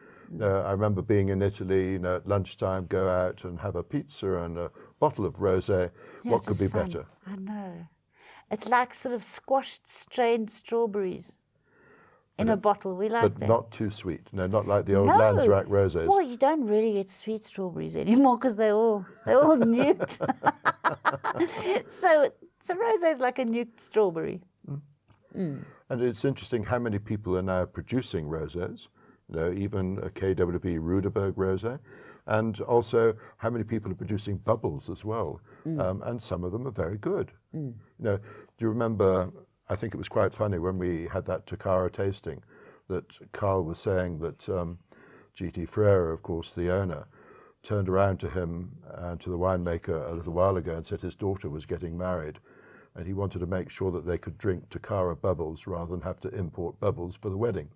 Speaker 2: I remember being in Italy, at lunchtime, go out and have a pizza and a bottle of rosé. What could be better?
Speaker 1: I know. It's like sort of squashed, strained strawberries in a bottle. We like that.
Speaker 2: But not too sweet. No, not like the old Landsrack rosés.
Speaker 1: Well, you don't really get sweet strawberries anymore because they're all nuked. So rosé is like a nuked strawberry.
Speaker 2: And it's interesting how many people are now producing rosés. Even a KWV Rudeberg rosé, and also how many people are producing bubbles as well, and some of them are very good. Do you remember? I think it was quite funny when we had that Takara tasting, that Carl was saying that G.T. Ferreira, of course, the owner, turned around to him and to the winemaker a little while ago and said his daughter was getting married, and he wanted to make sure that they could drink Takara bubbles rather than have to import bubbles for the wedding.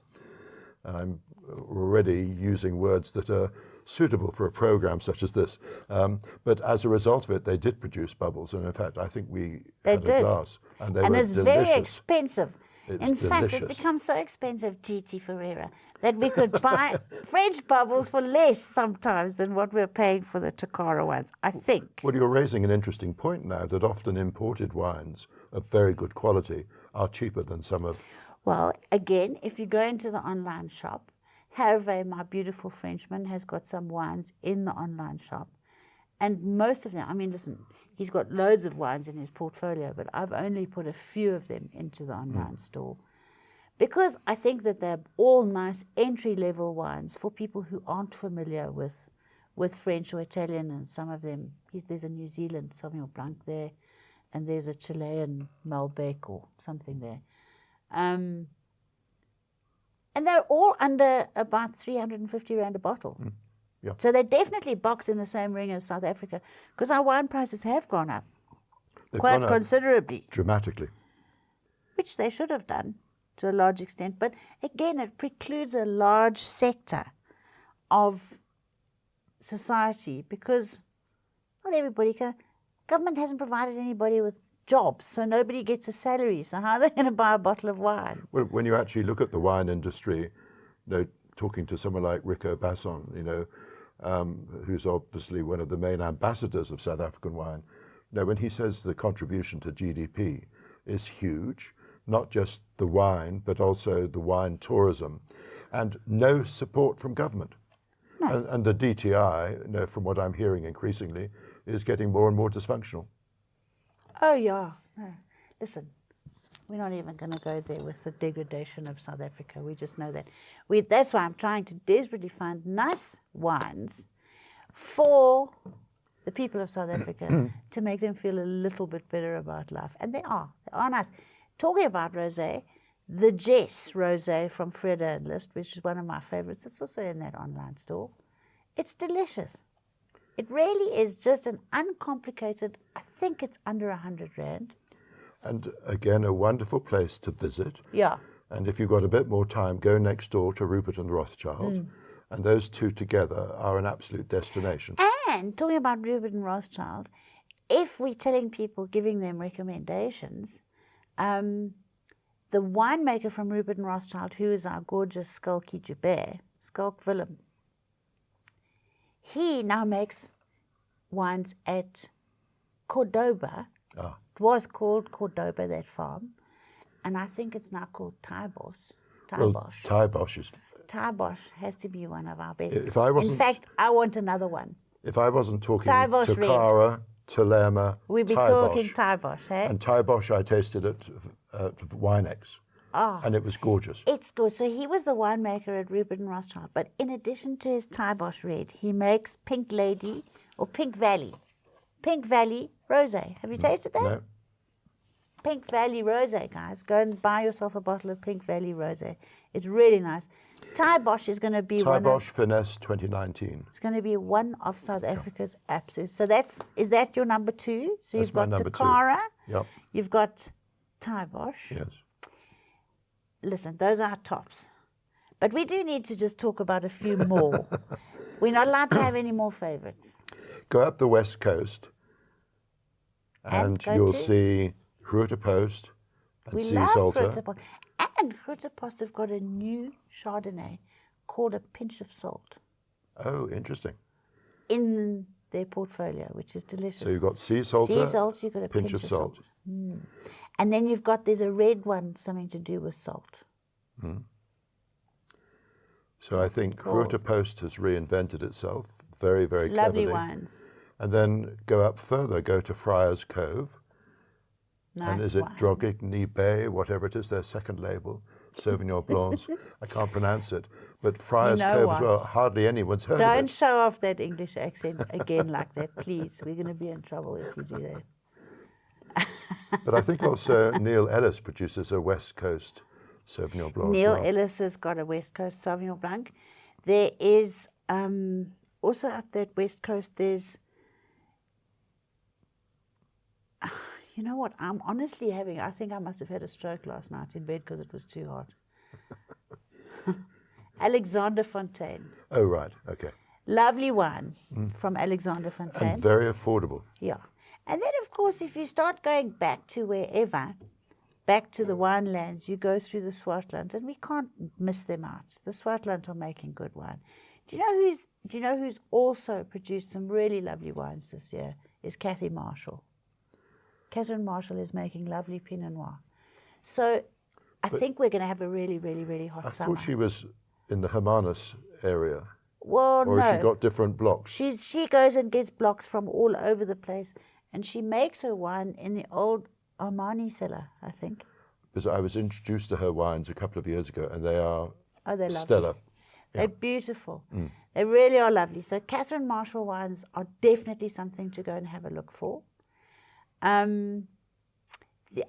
Speaker 2: I'm already using words that are suitable for a program such as this. But as a result of it, they did produce bubbles. And in fact, I think we had a glass. And they were
Speaker 1: it's
Speaker 2: delicious.
Speaker 1: Very expensive. In fact,
Speaker 2: delicious.
Speaker 1: it's become so expensive, G.T. Ferreira, that we could buy French bubbles for less sometimes than what we're paying for the Takara ones, I think.
Speaker 2: Well, you're raising an interesting point now that often imported wines of very good quality are cheaper than some of...
Speaker 1: Well, again, if you go into the online shop, Hervé, my beautiful Frenchman, has got some wines in the online shop. And most of them, listen, he's got loads of wines in his portfolio, but I've only put a few of them into the online store. Because I think that they're all nice entry-level wines for people who aren't familiar with French or Italian, and some of them, there's a New Zealand Sauvignon Blanc there, and there's a Chilean Malbec or something there. And they're all under about 350 Rand a bottle.
Speaker 2: Yeah.
Speaker 1: So they definitely box in the same ring as South Africa, because our wine prices have gone up quite considerably.
Speaker 2: Dramatically.
Speaker 1: Which they should have done to a large extent. But again, it precludes a large sector of society because not everybody can. Government hasn't provided anybody with jobs, so nobody gets a salary. So how are they going to buy a bottle of wine?
Speaker 2: Well, when you actually look at the wine industry, talking to someone like Rico Basson, who's obviously one of the main ambassadors of South African wine, when he says the contribution to GDP is huge, not just the wine, but also the wine tourism, and no support from government. No. And the DTI, from what I'm hearing increasingly, is getting more and more dysfunctional.
Speaker 1: Oh, yeah. No. Listen, we're not even going to go there with the degradation of South Africa. We just know that. That's why I'm trying to desperately find nice wines for the people of South Africa to make them feel a little bit better about life. And they are nice. Talking about rosé, the Jess rosé from Freda and List, which is one of my favorites, it's also in that online store. It's delicious. It really is just an uncomplicated, I think it's under 100 Rand.
Speaker 2: And again, a wonderful place to visit.
Speaker 1: Yeah.
Speaker 2: And if you've got a bit more time, go next door to Rupert and Rothschild. And those two together are an absolute destination.
Speaker 1: And talking about Rupert and Rothschild, if we're telling people, giving them recommendations, the winemaker from Rupert and Rothschild, who is our gorgeous Skalkie Joubert, Skalk Willem, he now makes wines at Cordoba. It was called Cordoba, that farm. and I think it's now called Thai Bosch.
Speaker 2: Well, Thai Bosch is.
Speaker 1: Thai Bosch has to be one of our best.
Speaker 2: If I wasn't,
Speaker 1: in fact, I want another one.
Speaker 2: If I wasn't talking
Speaker 1: Thai Bosch red.
Speaker 2: Takara, Telema,
Speaker 1: We'd be
Speaker 2: Thai
Speaker 1: talking
Speaker 2: Bosch.
Speaker 1: Thai Bosch, eh?
Speaker 2: And Thai Bosch I tasted at Winex.
Speaker 1: Oh.
Speaker 2: And it was gorgeous.
Speaker 1: It's good. So he was the winemaker at Rupert and Rothschild. But in addition to his Thai Bosch red, he makes Pink Lady or Pink Valley. Pink Valley Rosé. Have you tasted that?
Speaker 2: No.
Speaker 1: Pink Valley Rosé, guys. Go and buy yourself a bottle of Pink Valley Rosé. It's really nice. Thai Bosch is going to be
Speaker 2: Thai Bosch Finesse 2019.
Speaker 1: It's going to be one of South Africa's absolute. So is that your number two? So
Speaker 2: That's
Speaker 1: you've got
Speaker 2: my number
Speaker 1: Takara.
Speaker 2: two. Yep.
Speaker 1: You've got Thai Bosch.
Speaker 2: Yes.
Speaker 1: Listen, those are our tops. But we do need to just talk about a few more. We're not allowed to have any more favorites.
Speaker 2: Go up the west coast and
Speaker 1: go
Speaker 2: you'll
Speaker 1: to?
Speaker 2: see Groote Post and
Speaker 1: We
Speaker 2: Sea
Speaker 1: love
Speaker 2: Salter.
Speaker 1: Groote Post. And Groote Post have got a new Chardonnay called a Pinch of Salt
Speaker 2: Oh, interesting.
Speaker 1: in their portfolio, which is delicious.
Speaker 2: So you've got Sea Salter,
Speaker 1: Sea salt, you've got a
Speaker 2: pinch of salt.
Speaker 1: And then there's a red one, something to do with salt.
Speaker 2: So I think
Speaker 1: called?
Speaker 2: Groote Post has reinvented itself very, very
Speaker 1: Lovely
Speaker 2: cleverly.
Speaker 1: wines.
Speaker 2: And then go up further, go to Friars Cove.
Speaker 1: Nice
Speaker 2: And is it
Speaker 1: wine.
Speaker 2: Drogigny Bay, whatever it is, their second label, Sauvignon Blancs. I can't pronounce it. But Friars
Speaker 1: know
Speaker 2: Cove as well,
Speaker 1: what?
Speaker 2: hardly anyone's heard of
Speaker 1: Don't
Speaker 2: it.
Speaker 1: show off that English accent again like that, please. We're going to be in trouble if you do that.
Speaker 2: But I think also Neil Ellis produces a West Coast Sauvignon Blanc.
Speaker 1: Neil
Speaker 2: as well.
Speaker 1: Ellis has got a West Coast Sauvignon Blanc. There is also up that West Coast, there's, you know what, I'm honestly I think I must have had a stroke last night in bed because it was too hot. Alexander Fontaine.
Speaker 2: Oh, right, okay.
Speaker 1: Lovely wine from Alexander Fontaine.
Speaker 2: And very affordable.
Speaker 1: Yeah. And then, of course, if you start going back to wherever, back to the winelands, you go through the Swartland, and we can't miss them out. The Swartland are making good wine. Do you know who's also produced some really lovely wines this year? Is Kathy Marshall. Catherine Marshall is making lovely Pinot Noir. So I think we're going to have a really, really, really hot
Speaker 2: I
Speaker 1: summer.
Speaker 2: thought she was in the Hermanus area.
Speaker 1: Well,
Speaker 2: Or
Speaker 1: no.
Speaker 2: has she got different blocks?
Speaker 1: She goes and gets blocks from all over the place, and she makes her wine in the old Armani cellar, I think.
Speaker 2: Because I was introduced to her wines a couple of years ago, and they are
Speaker 1: They're lovely.
Speaker 2: stellar.
Speaker 1: They're beautiful. They really are lovely. So Catherine Marshall wines are definitely something to go and have a look for. The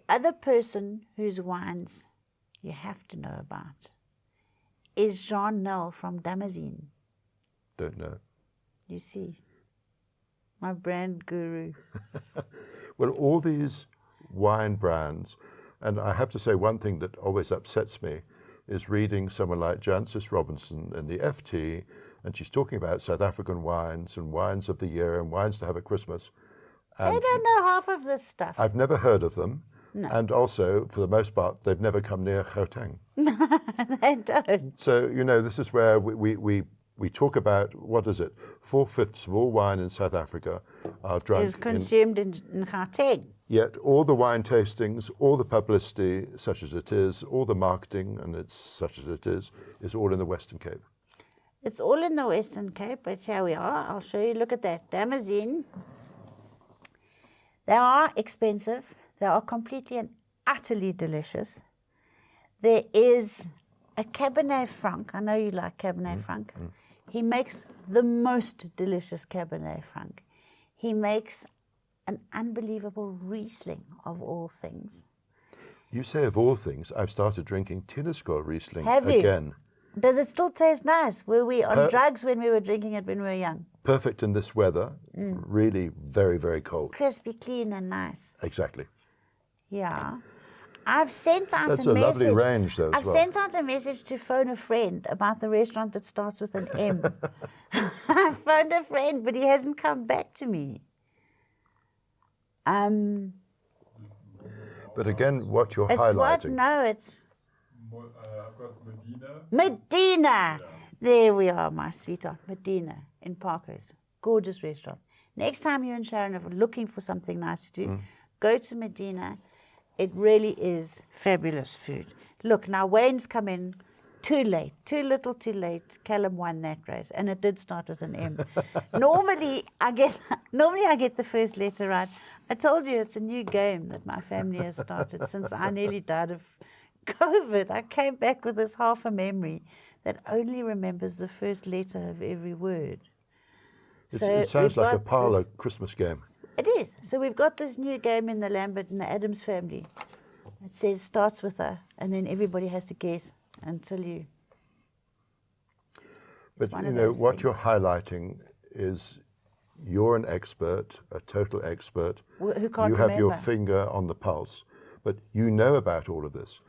Speaker 1: other person whose wines you have to know about is Jean Nel from Damascene.
Speaker 2: Don't know.
Speaker 1: You see, my brand guru.
Speaker 2: Well, all these wine brands, and I have to say one thing that always upsets me is reading someone like Jancis Robinson in the FT, and she's talking about South African wines and wines of the year and wines to have at Christmas. And
Speaker 1: They don't know half of this stuff.
Speaker 2: I've never heard of them.
Speaker 1: No.
Speaker 2: And also, for the most part, they've never come near Gauteng.
Speaker 1: They don't.
Speaker 2: So, this is where we talk about, what is it, 4/5 of all wine in South Africa are drunk
Speaker 1: Is consumed in Gauteng.
Speaker 2: Yet all the wine tastings, all the publicity, such as it is, all the marketing, and it's such as it is all in the Western Cape.
Speaker 1: It's all in the Western Cape, but here we are. I'll show you. Look at that. Damascene. They are expensive. They are completely and utterly delicious. There is a Cabernet Franc. I know you like Cabernet Franc. He makes the most delicious Cabernet Franc. He makes an unbelievable Riesling of all things.
Speaker 2: You say of all things, I've started drinking Tinnesco Riesling
Speaker 1: Have you?
Speaker 2: again.
Speaker 1: Does it still taste nice? Were we on drugs when we were drinking it when we were young?
Speaker 2: Perfect in this weather, really very, very cold.
Speaker 1: Crispy, clean, and nice.
Speaker 2: Exactly.
Speaker 1: Yeah. I've sent out
Speaker 2: That's
Speaker 1: a
Speaker 2: a
Speaker 1: message.
Speaker 2: lovely range, though, as
Speaker 1: I've
Speaker 2: well.
Speaker 1: sent out a message to phone a friend about the restaurant that starts with an M. I phoned a friend, but he hasn't come back to me.
Speaker 2: But again, what you're
Speaker 1: It's
Speaker 2: highlighting.
Speaker 1: what? No, it's
Speaker 3: I've got Medina.
Speaker 1: Medina. There we are, my sweetheart. Medina in Parkhurst. Gorgeous restaurant. Next time you and Sharon are looking for something nice to do, go to Medina It really is fabulous food. Look, now Wayne's come in too late, too little, too late. Callum won that race, and it did start with an M. Normally, I get the first letter right. I told you it's a new game that my family has started since I nearly died of COVID. I came back with this half a memory that only remembers the first letter of every word.
Speaker 2: It sounds like a parlour
Speaker 1: this,
Speaker 2: Christmas game.
Speaker 1: It is. So we've got this new game in the Lambert and the Adams family. It says starts with a, and then everybody has to guess until you.
Speaker 2: But you know what
Speaker 1: things.
Speaker 2: you're highlighting is you're an expert, a total expert.
Speaker 1: Who can't
Speaker 2: you have your
Speaker 1: remember.
Speaker 2: finger on the pulse, but you know about all of this.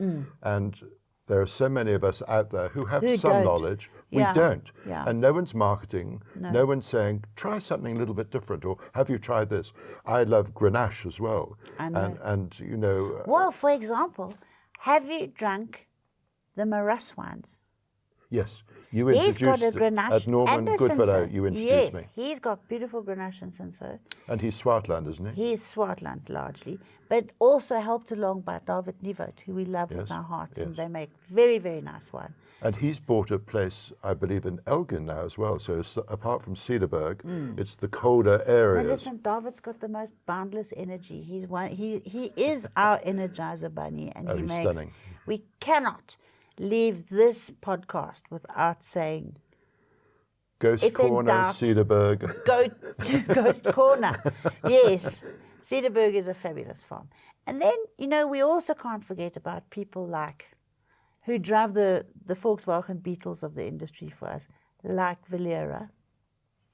Speaker 2: And there are so many of us out there who have some
Speaker 1: don't.
Speaker 2: knowledge.
Speaker 1: Yeah.
Speaker 2: We don't.
Speaker 1: Yeah.
Speaker 2: And no one's marketing.
Speaker 1: No.
Speaker 2: No one's saying, try something a little bit different, or have you tried this? I love Grenache as well.
Speaker 1: I know.
Speaker 2: And you know.
Speaker 1: Well, for example, have you drunk the Maras wines?
Speaker 2: Yes. You
Speaker 1: He's
Speaker 2: introduced
Speaker 1: got a Grenache
Speaker 2: at Norman
Speaker 1: and a
Speaker 2: Goodfellow,
Speaker 1: Cinsault.
Speaker 2: you introduced
Speaker 1: Yes,
Speaker 2: me.
Speaker 1: he's got beautiful Grenache and Cinsault.
Speaker 2: And he's Swartland, isn't he?
Speaker 1: He is Swartland largely, but also helped along by David Nivot, who we love with
Speaker 2: Yes,
Speaker 1: our hearts,
Speaker 2: yes.
Speaker 1: and they make very, very nice wine.
Speaker 2: And he's bought a place, I believe, in Elgin now as well. So it's, apart from Cedarburg, it's the colder
Speaker 1: But
Speaker 2: areas.
Speaker 1: listen, David's got the most boundless energy. He is our energizer bunny, and
Speaker 2: Oh,
Speaker 1: he
Speaker 2: he's
Speaker 1: makes.
Speaker 2: stunning.
Speaker 1: We cannot leave this podcast without saying,
Speaker 2: Ghost
Speaker 1: if in
Speaker 2: Corner,
Speaker 1: doubt,
Speaker 2: Cedarburg.
Speaker 1: go to Ghost Corner. Yes, Cedarburg is a fabulous farm. And then, you know, we also can't forget about people like, who drive the Volkswagen Beetles of the industry for us, like Valera.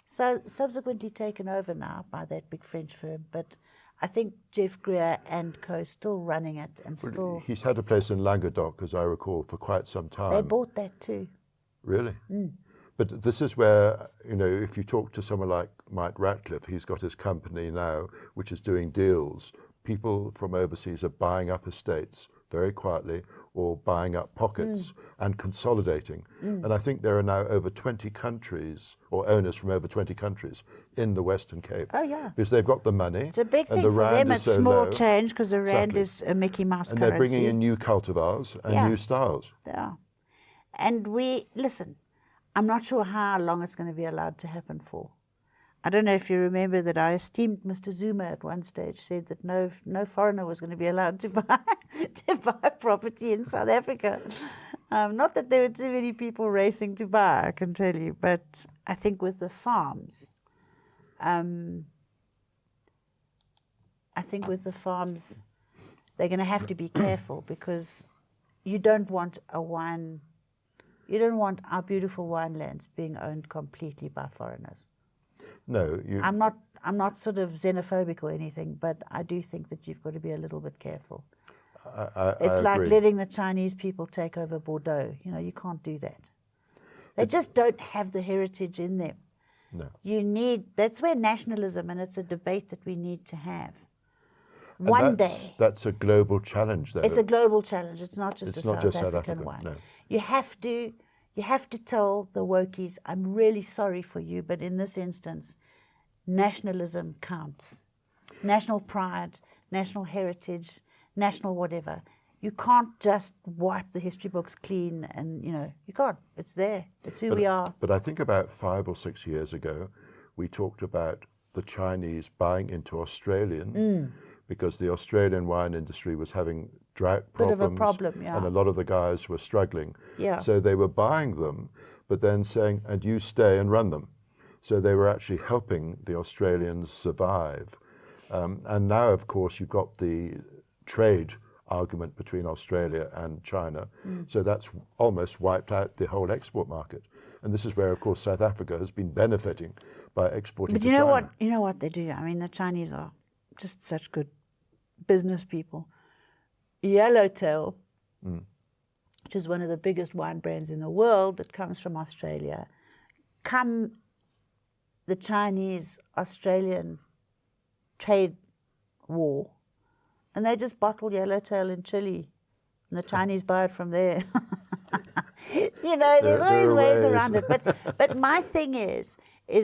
Speaker 1: So subsequently taken over now by that big French firm, but I think Jeff Greer and co still running it and still.
Speaker 2: He's had a place in Languedoc, as I recall, for quite some time.
Speaker 1: They bought that too.
Speaker 2: Really? But this is where, you know, if you talk to someone like Mike Ratcliffe, he's got his company now, which is doing deals. People from overseas are buying up estates very quietly or buying up pockets and consolidating. And I think there are now over 20 countries, or owners from over 20 countries in the Western Cape.
Speaker 1: Oh, yeah.
Speaker 2: Because they've got the money.
Speaker 1: It's a big
Speaker 2: and
Speaker 1: thing
Speaker 2: the
Speaker 1: for
Speaker 2: rand
Speaker 1: them.
Speaker 2: is
Speaker 1: It's
Speaker 2: so
Speaker 1: small
Speaker 2: low.
Speaker 1: change because the rand
Speaker 2: Exactly.
Speaker 1: is a Mickey Mouse
Speaker 2: And
Speaker 1: currency.
Speaker 2: they're bringing in new cultivars and
Speaker 1: Yeah.
Speaker 2: new styles.
Speaker 1: Yeah. And listen, I'm not sure how long it's going to be allowed to happen for. I don't know if you remember that our esteemed Mr. Zuma at one stage said that no foreigner was going to be allowed to buy property in South Africa. Not that there were too many people racing to buy, I can tell you, but I think with the farms, they're going to have to be careful because you don't want our beautiful winelands being owned completely by foreigners.
Speaker 2: No,
Speaker 1: I'm not sort of xenophobic or anything, but I do think that you've got to be a little bit careful. It's like
Speaker 2: agree.
Speaker 1: letting the Chinese people take over Bordeaux. You know, you can't do that. They just don't have the heritage in them.
Speaker 2: No.
Speaker 1: That's where nationalism, and it's a debate that we need to have.
Speaker 2: And
Speaker 1: One day.
Speaker 2: That's a global challenge, though.
Speaker 1: It's a global challenge. It's not just
Speaker 2: It's
Speaker 1: a
Speaker 2: not just
Speaker 1: South
Speaker 2: South
Speaker 1: African
Speaker 2: Africa,
Speaker 1: one.
Speaker 2: no.
Speaker 1: You have to tell the wokies, I'm really sorry for you, but in this instance, nationalism counts. National pride, national heritage, national whatever. You can't just wipe the history books clean and, you know, you can't. It's there. It's who we are.
Speaker 2: But I think about 5 or 6 years ago, we talked about the Chinese buying into Australian because the Australian wine industry was having drought
Speaker 1: Bit
Speaker 2: problems.
Speaker 1: of a problem, yeah.
Speaker 2: And a lot of the guys were struggling.
Speaker 1: Yeah.
Speaker 2: So they were buying them, but then saying, and you stay and run them. So they were actually helping the Australians survive. And now, of course, you've got the trade argument between Australia and China. So that's almost wiped out the whole export market. And this is where, of course, South Africa has been benefiting by exporting
Speaker 1: But
Speaker 2: to
Speaker 1: you know
Speaker 2: China.
Speaker 1: what? You know what they do? I mean, the Chinese are just such good business people. Yellowtail, which is one of the biggest wine brands in the world that comes from Australia, come the Chinese-Australian trade war, and they just bottle Yellowtail in Chile, and the Chinese buy it from there. You know, there's
Speaker 2: There
Speaker 1: always
Speaker 2: are
Speaker 1: ways
Speaker 2: ways.
Speaker 1: around it. But my thing is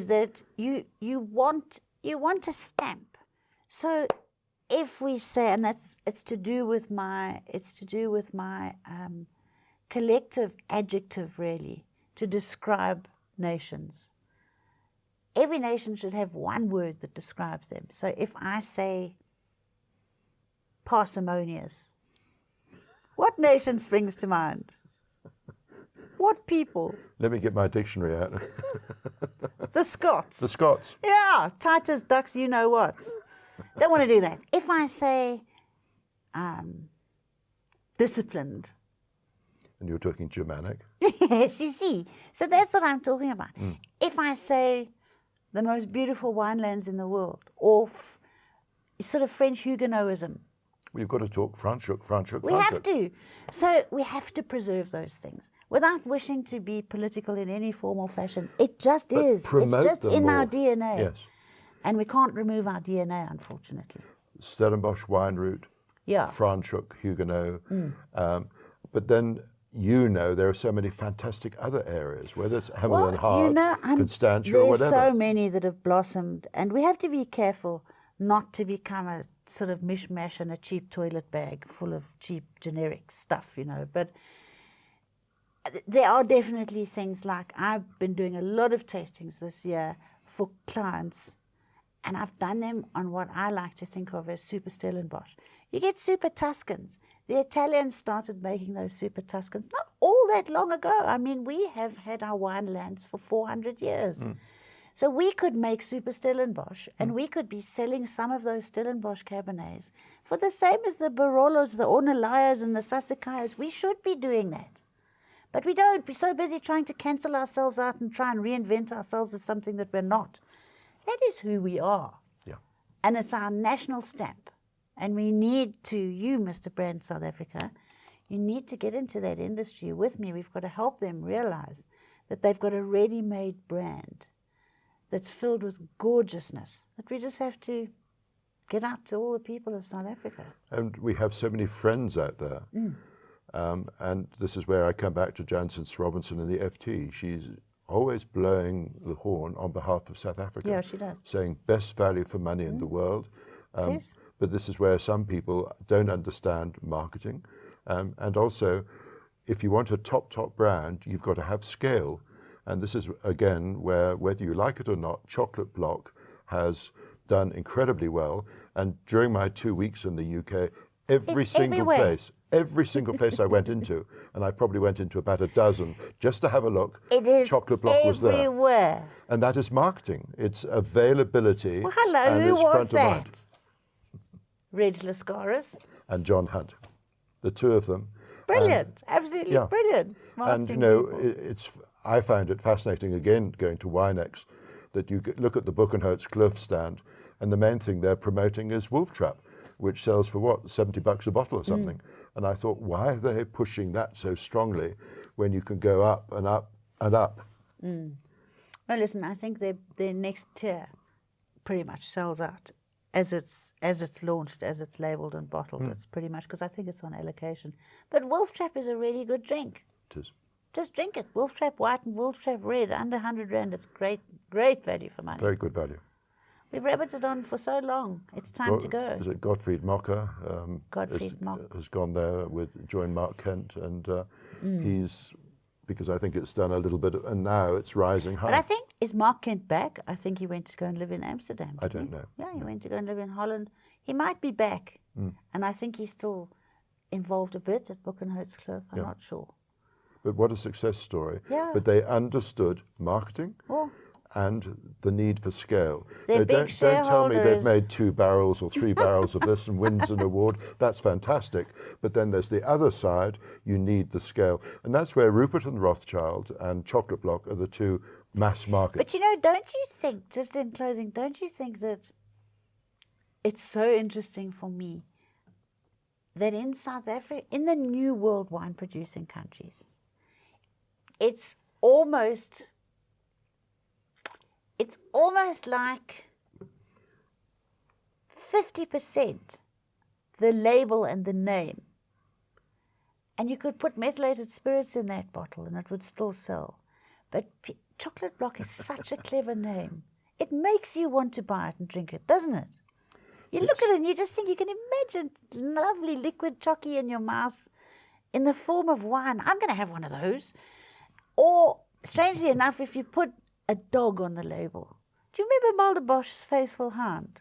Speaker 1: that you want a stamp. So if we say, and it's to do with my collective adjective, really, to describe nations. Every nation should have one word that describes them. So if I say parsimonious, what nation springs to mind? What people?
Speaker 2: Let me get my dictionary out.
Speaker 1: The Scots.
Speaker 2: The Scots.
Speaker 1: Yeah, tight as ducks, you know what. Don't want to do that. If I say disciplined.
Speaker 2: And you're talking Germanic.
Speaker 1: Yes, you see. So that's what I'm talking about. If I say the most beautiful winelands in the world, or sort of French Huguenotism.
Speaker 2: We've got to talk Franschhoek.
Speaker 1: We have to. So we have to preserve those things without wishing to be political in any formal fashion. It just is. It's just in our DNA.
Speaker 2: Yes.
Speaker 1: And we can't remove our DNA, unfortunately.
Speaker 2: Stellenbosch wine route,
Speaker 1: Yeah.
Speaker 2: Franschhoek, Huguenot. But then, there are so many fantastic other areas, whether it's Hemel and Hart, Constantia, or whatever.
Speaker 1: There's so many that have blossomed, and we have to be careful not to become a sort of mishmash and a cheap toilet bag full of cheap generic stuff, But there are definitely things like, I've been doing a lot of tastings this year for clients, and I've done them on what I like to think of as super Stellenbosch. You get super Tuscans. The Italians started making those super Tuscans not all that long ago. I mean, we have had our winelands for 400 years. So we could make super Stellenbosch, and we could be selling some of those Stellenbosch Cabernets for the same as the Barolos, the Ornelayas, and the Sassicaiyas. We should be doing that. But we don't. We're so busy trying to cancel ourselves out and try and reinvent ourselves as something that we're not. That is who we are.
Speaker 2: Yeah.
Speaker 1: And it's our national stamp. And we need to, you, Mr. Brand South Africa, you need to get into that industry with me. We've got to help them realize that they've got a ready-made brand that's filled with gorgeousness, that we just have to get out to all the people of South Africa.
Speaker 2: And we have so many friends out there. And this is where I come back to Jansen Robinson and the FT. She's always blowing the horn on behalf of South Africa.
Speaker 1: Yeah, she does.
Speaker 2: Saying best value for money in the world.
Speaker 1: Yes.
Speaker 2: But this is where some people don't understand marketing. And also, if you want a top brand, you've got to have scale. And this is, again, where, whether you like it or not, Chocolate Block has done incredibly well. And during my 2 weeks in the UK, every single place I went into, and I probably went into about a dozen, just to have a look, Chocolate Block was there.
Speaker 1: Everywhere.
Speaker 2: And that is marketing. It's availability.
Speaker 1: Well, hello,
Speaker 2: and
Speaker 1: who
Speaker 2: it's
Speaker 1: was
Speaker 2: front of
Speaker 1: that?
Speaker 2: mind.
Speaker 1: Reg Lascaris.
Speaker 2: And John Hunt, the two of them.
Speaker 1: Brilliant, absolutely brilliant.
Speaker 2: And I found it fascinating, again, going to Winex, that you look at the Buchenholz Kloof stand, and the main thing they're promoting is Wolf Trap, which sells for what, $70 a bottle or something. And I thought, why are they pushing that so strongly when you can go up and up and up?
Speaker 1: No, listen, I think their next tier pretty much sells out as it's launched, as it's labelled and bottled. It's pretty much, because I think it's on allocation. But Wolf Trap is a really good drink.
Speaker 2: It is.
Speaker 1: Just drink it. Wolf Trap White and Wolf Trap Red, under 100 Rand. It's great value for money.
Speaker 2: Very good value.
Speaker 1: We've rabbited on for so long. It's time to go.
Speaker 2: Is it Gottfried Mocker?
Speaker 1: Gottfried Mock
Speaker 2: has gone there with joined Mark Kent, and he's, because I think it's done a little bit, and now it's rising high.
Speaker 1: But I think, is Mark Kent back? I think he went to go and live in Amsterdam.
Speaker 2: I don't know.
Speaker 1: Yeah, he went to go and live in Holland. He might be back, and I think he's still involved a bit at Buchenholz Kloof. I'm not sure.
Speaker 2: But what a success story.
Speaker 1: Yeah.
Speaker 2: But they understood marketing and the need for scale.
Speaker 1: Their big
Speaker 2: don't tell me they've
Speaker 1: shareholders.
Speaker 2: made 2 barrels or 3 barrels of this and wins an award. That's fantastic. But then there's the other side. You need the scale. And that's where Rupert and Rothschild and Chocolate Block are the 2 mass markets.
Speaker 1: But don't you think, just in closing, don't you think that it's so interesting for me that in South Africa, in the new world wine producing countries, it's almost like 50% the label and the name. And you could put methylated spirits in that bottle and it would still sell. But Chocolate Block is such a clever name. It makes you want to buy it and drink it, doesn't it? You look at it and you just think you can imagine lovely liquid chocky in your mouth in the form of wine. I'm going to have one of those. Or, strangely enough, if you put a dog on the label. Do you remember Bosch's Faithful Hound?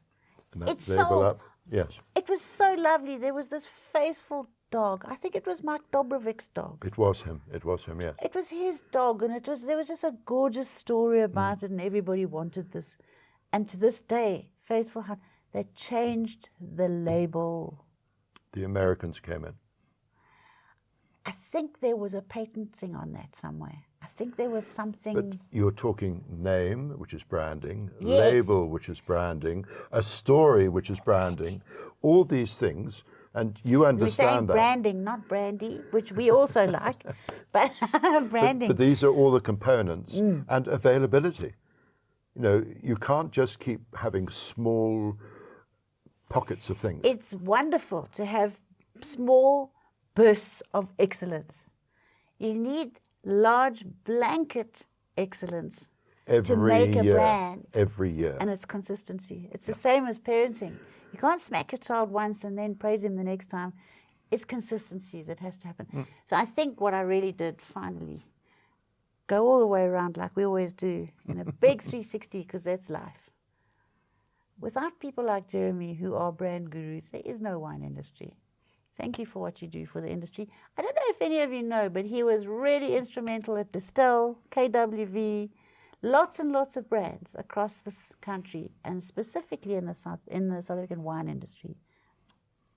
Speaker 2: And that
Speaker 1: It's
Speaker 2: label
Speaker 1: sold.
Speaker 2: up. Yes,
Speaker 1: It was so lovely. There was this faithful dog. I think it was Mike Dobrovik's dog.
Speaker 2: it was him. It was him. Yes.
Speaker 1: It was his dog, and there was just a gorgeous story about it, and everybody wanted this. And to this day, Faithful Hound, they changed the label.
Speaker 2: The Americans came in.
Speaker 1: I think there was a patent thing on that somewhere. I think there was something.
Speaker 2: But you're talking name, which is branding,
Speaker 1: Yes.
Speaker 2: label, which is branding, a story, which is branding, all these things, and you
Speaker 1: We're saying
Speaker 2: understand that.
Speaker 1: branding, not brandy, which we also like, but branding.
Speaker 2: But these are all the components and availability. You know, you can't just keep having small pockets of things.
Speaker 1: It's wonderful to have small bursts of excellence. You need large blanket excellence to make a
Speaker 2: year,
Speaker 1: brand.
Speaker 2: every year.
Speaker 1: And it's consistency. It's the same as parenting. You can't smack your child once and then praise him the next time. It's consistency that has to happen. So I think what I really did finally, go all the way around like we always do, in a big 360, because that's life. Without people like Jeremy, who are brand gurus, there is no wine industry. Thank you for what you do for the industry. I don't know if any of you know, but he was really instrumental at Distill, KWV, lots and lots of brands across this country, and specifically in the South African wine industry.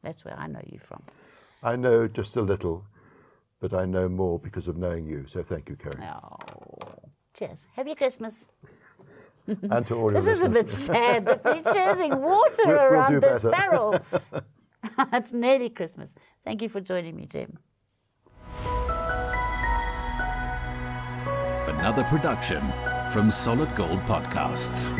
Speaker 1: That's where I know you from.
Speaker 2: I know just a little, but I know more because of knowing you. So thank you, Kerry.
Speaker 1: Oh, cheers. Happy Christmas.
Speaker 2: And to all your
Speaker 1: This is a
Speaker 2: listeners.
Speaker 1: bit sad that we're chasing water
Speaker 2: We'll
Speaker 1: around
Speaker 2: do
Speaker 1: this
Speaker 2: better.
Speaker 1: barrel. It's nearly Christmas. Thank you for joining me, Jem.
Speaker 4: Another production from Solid Gold Podcasts.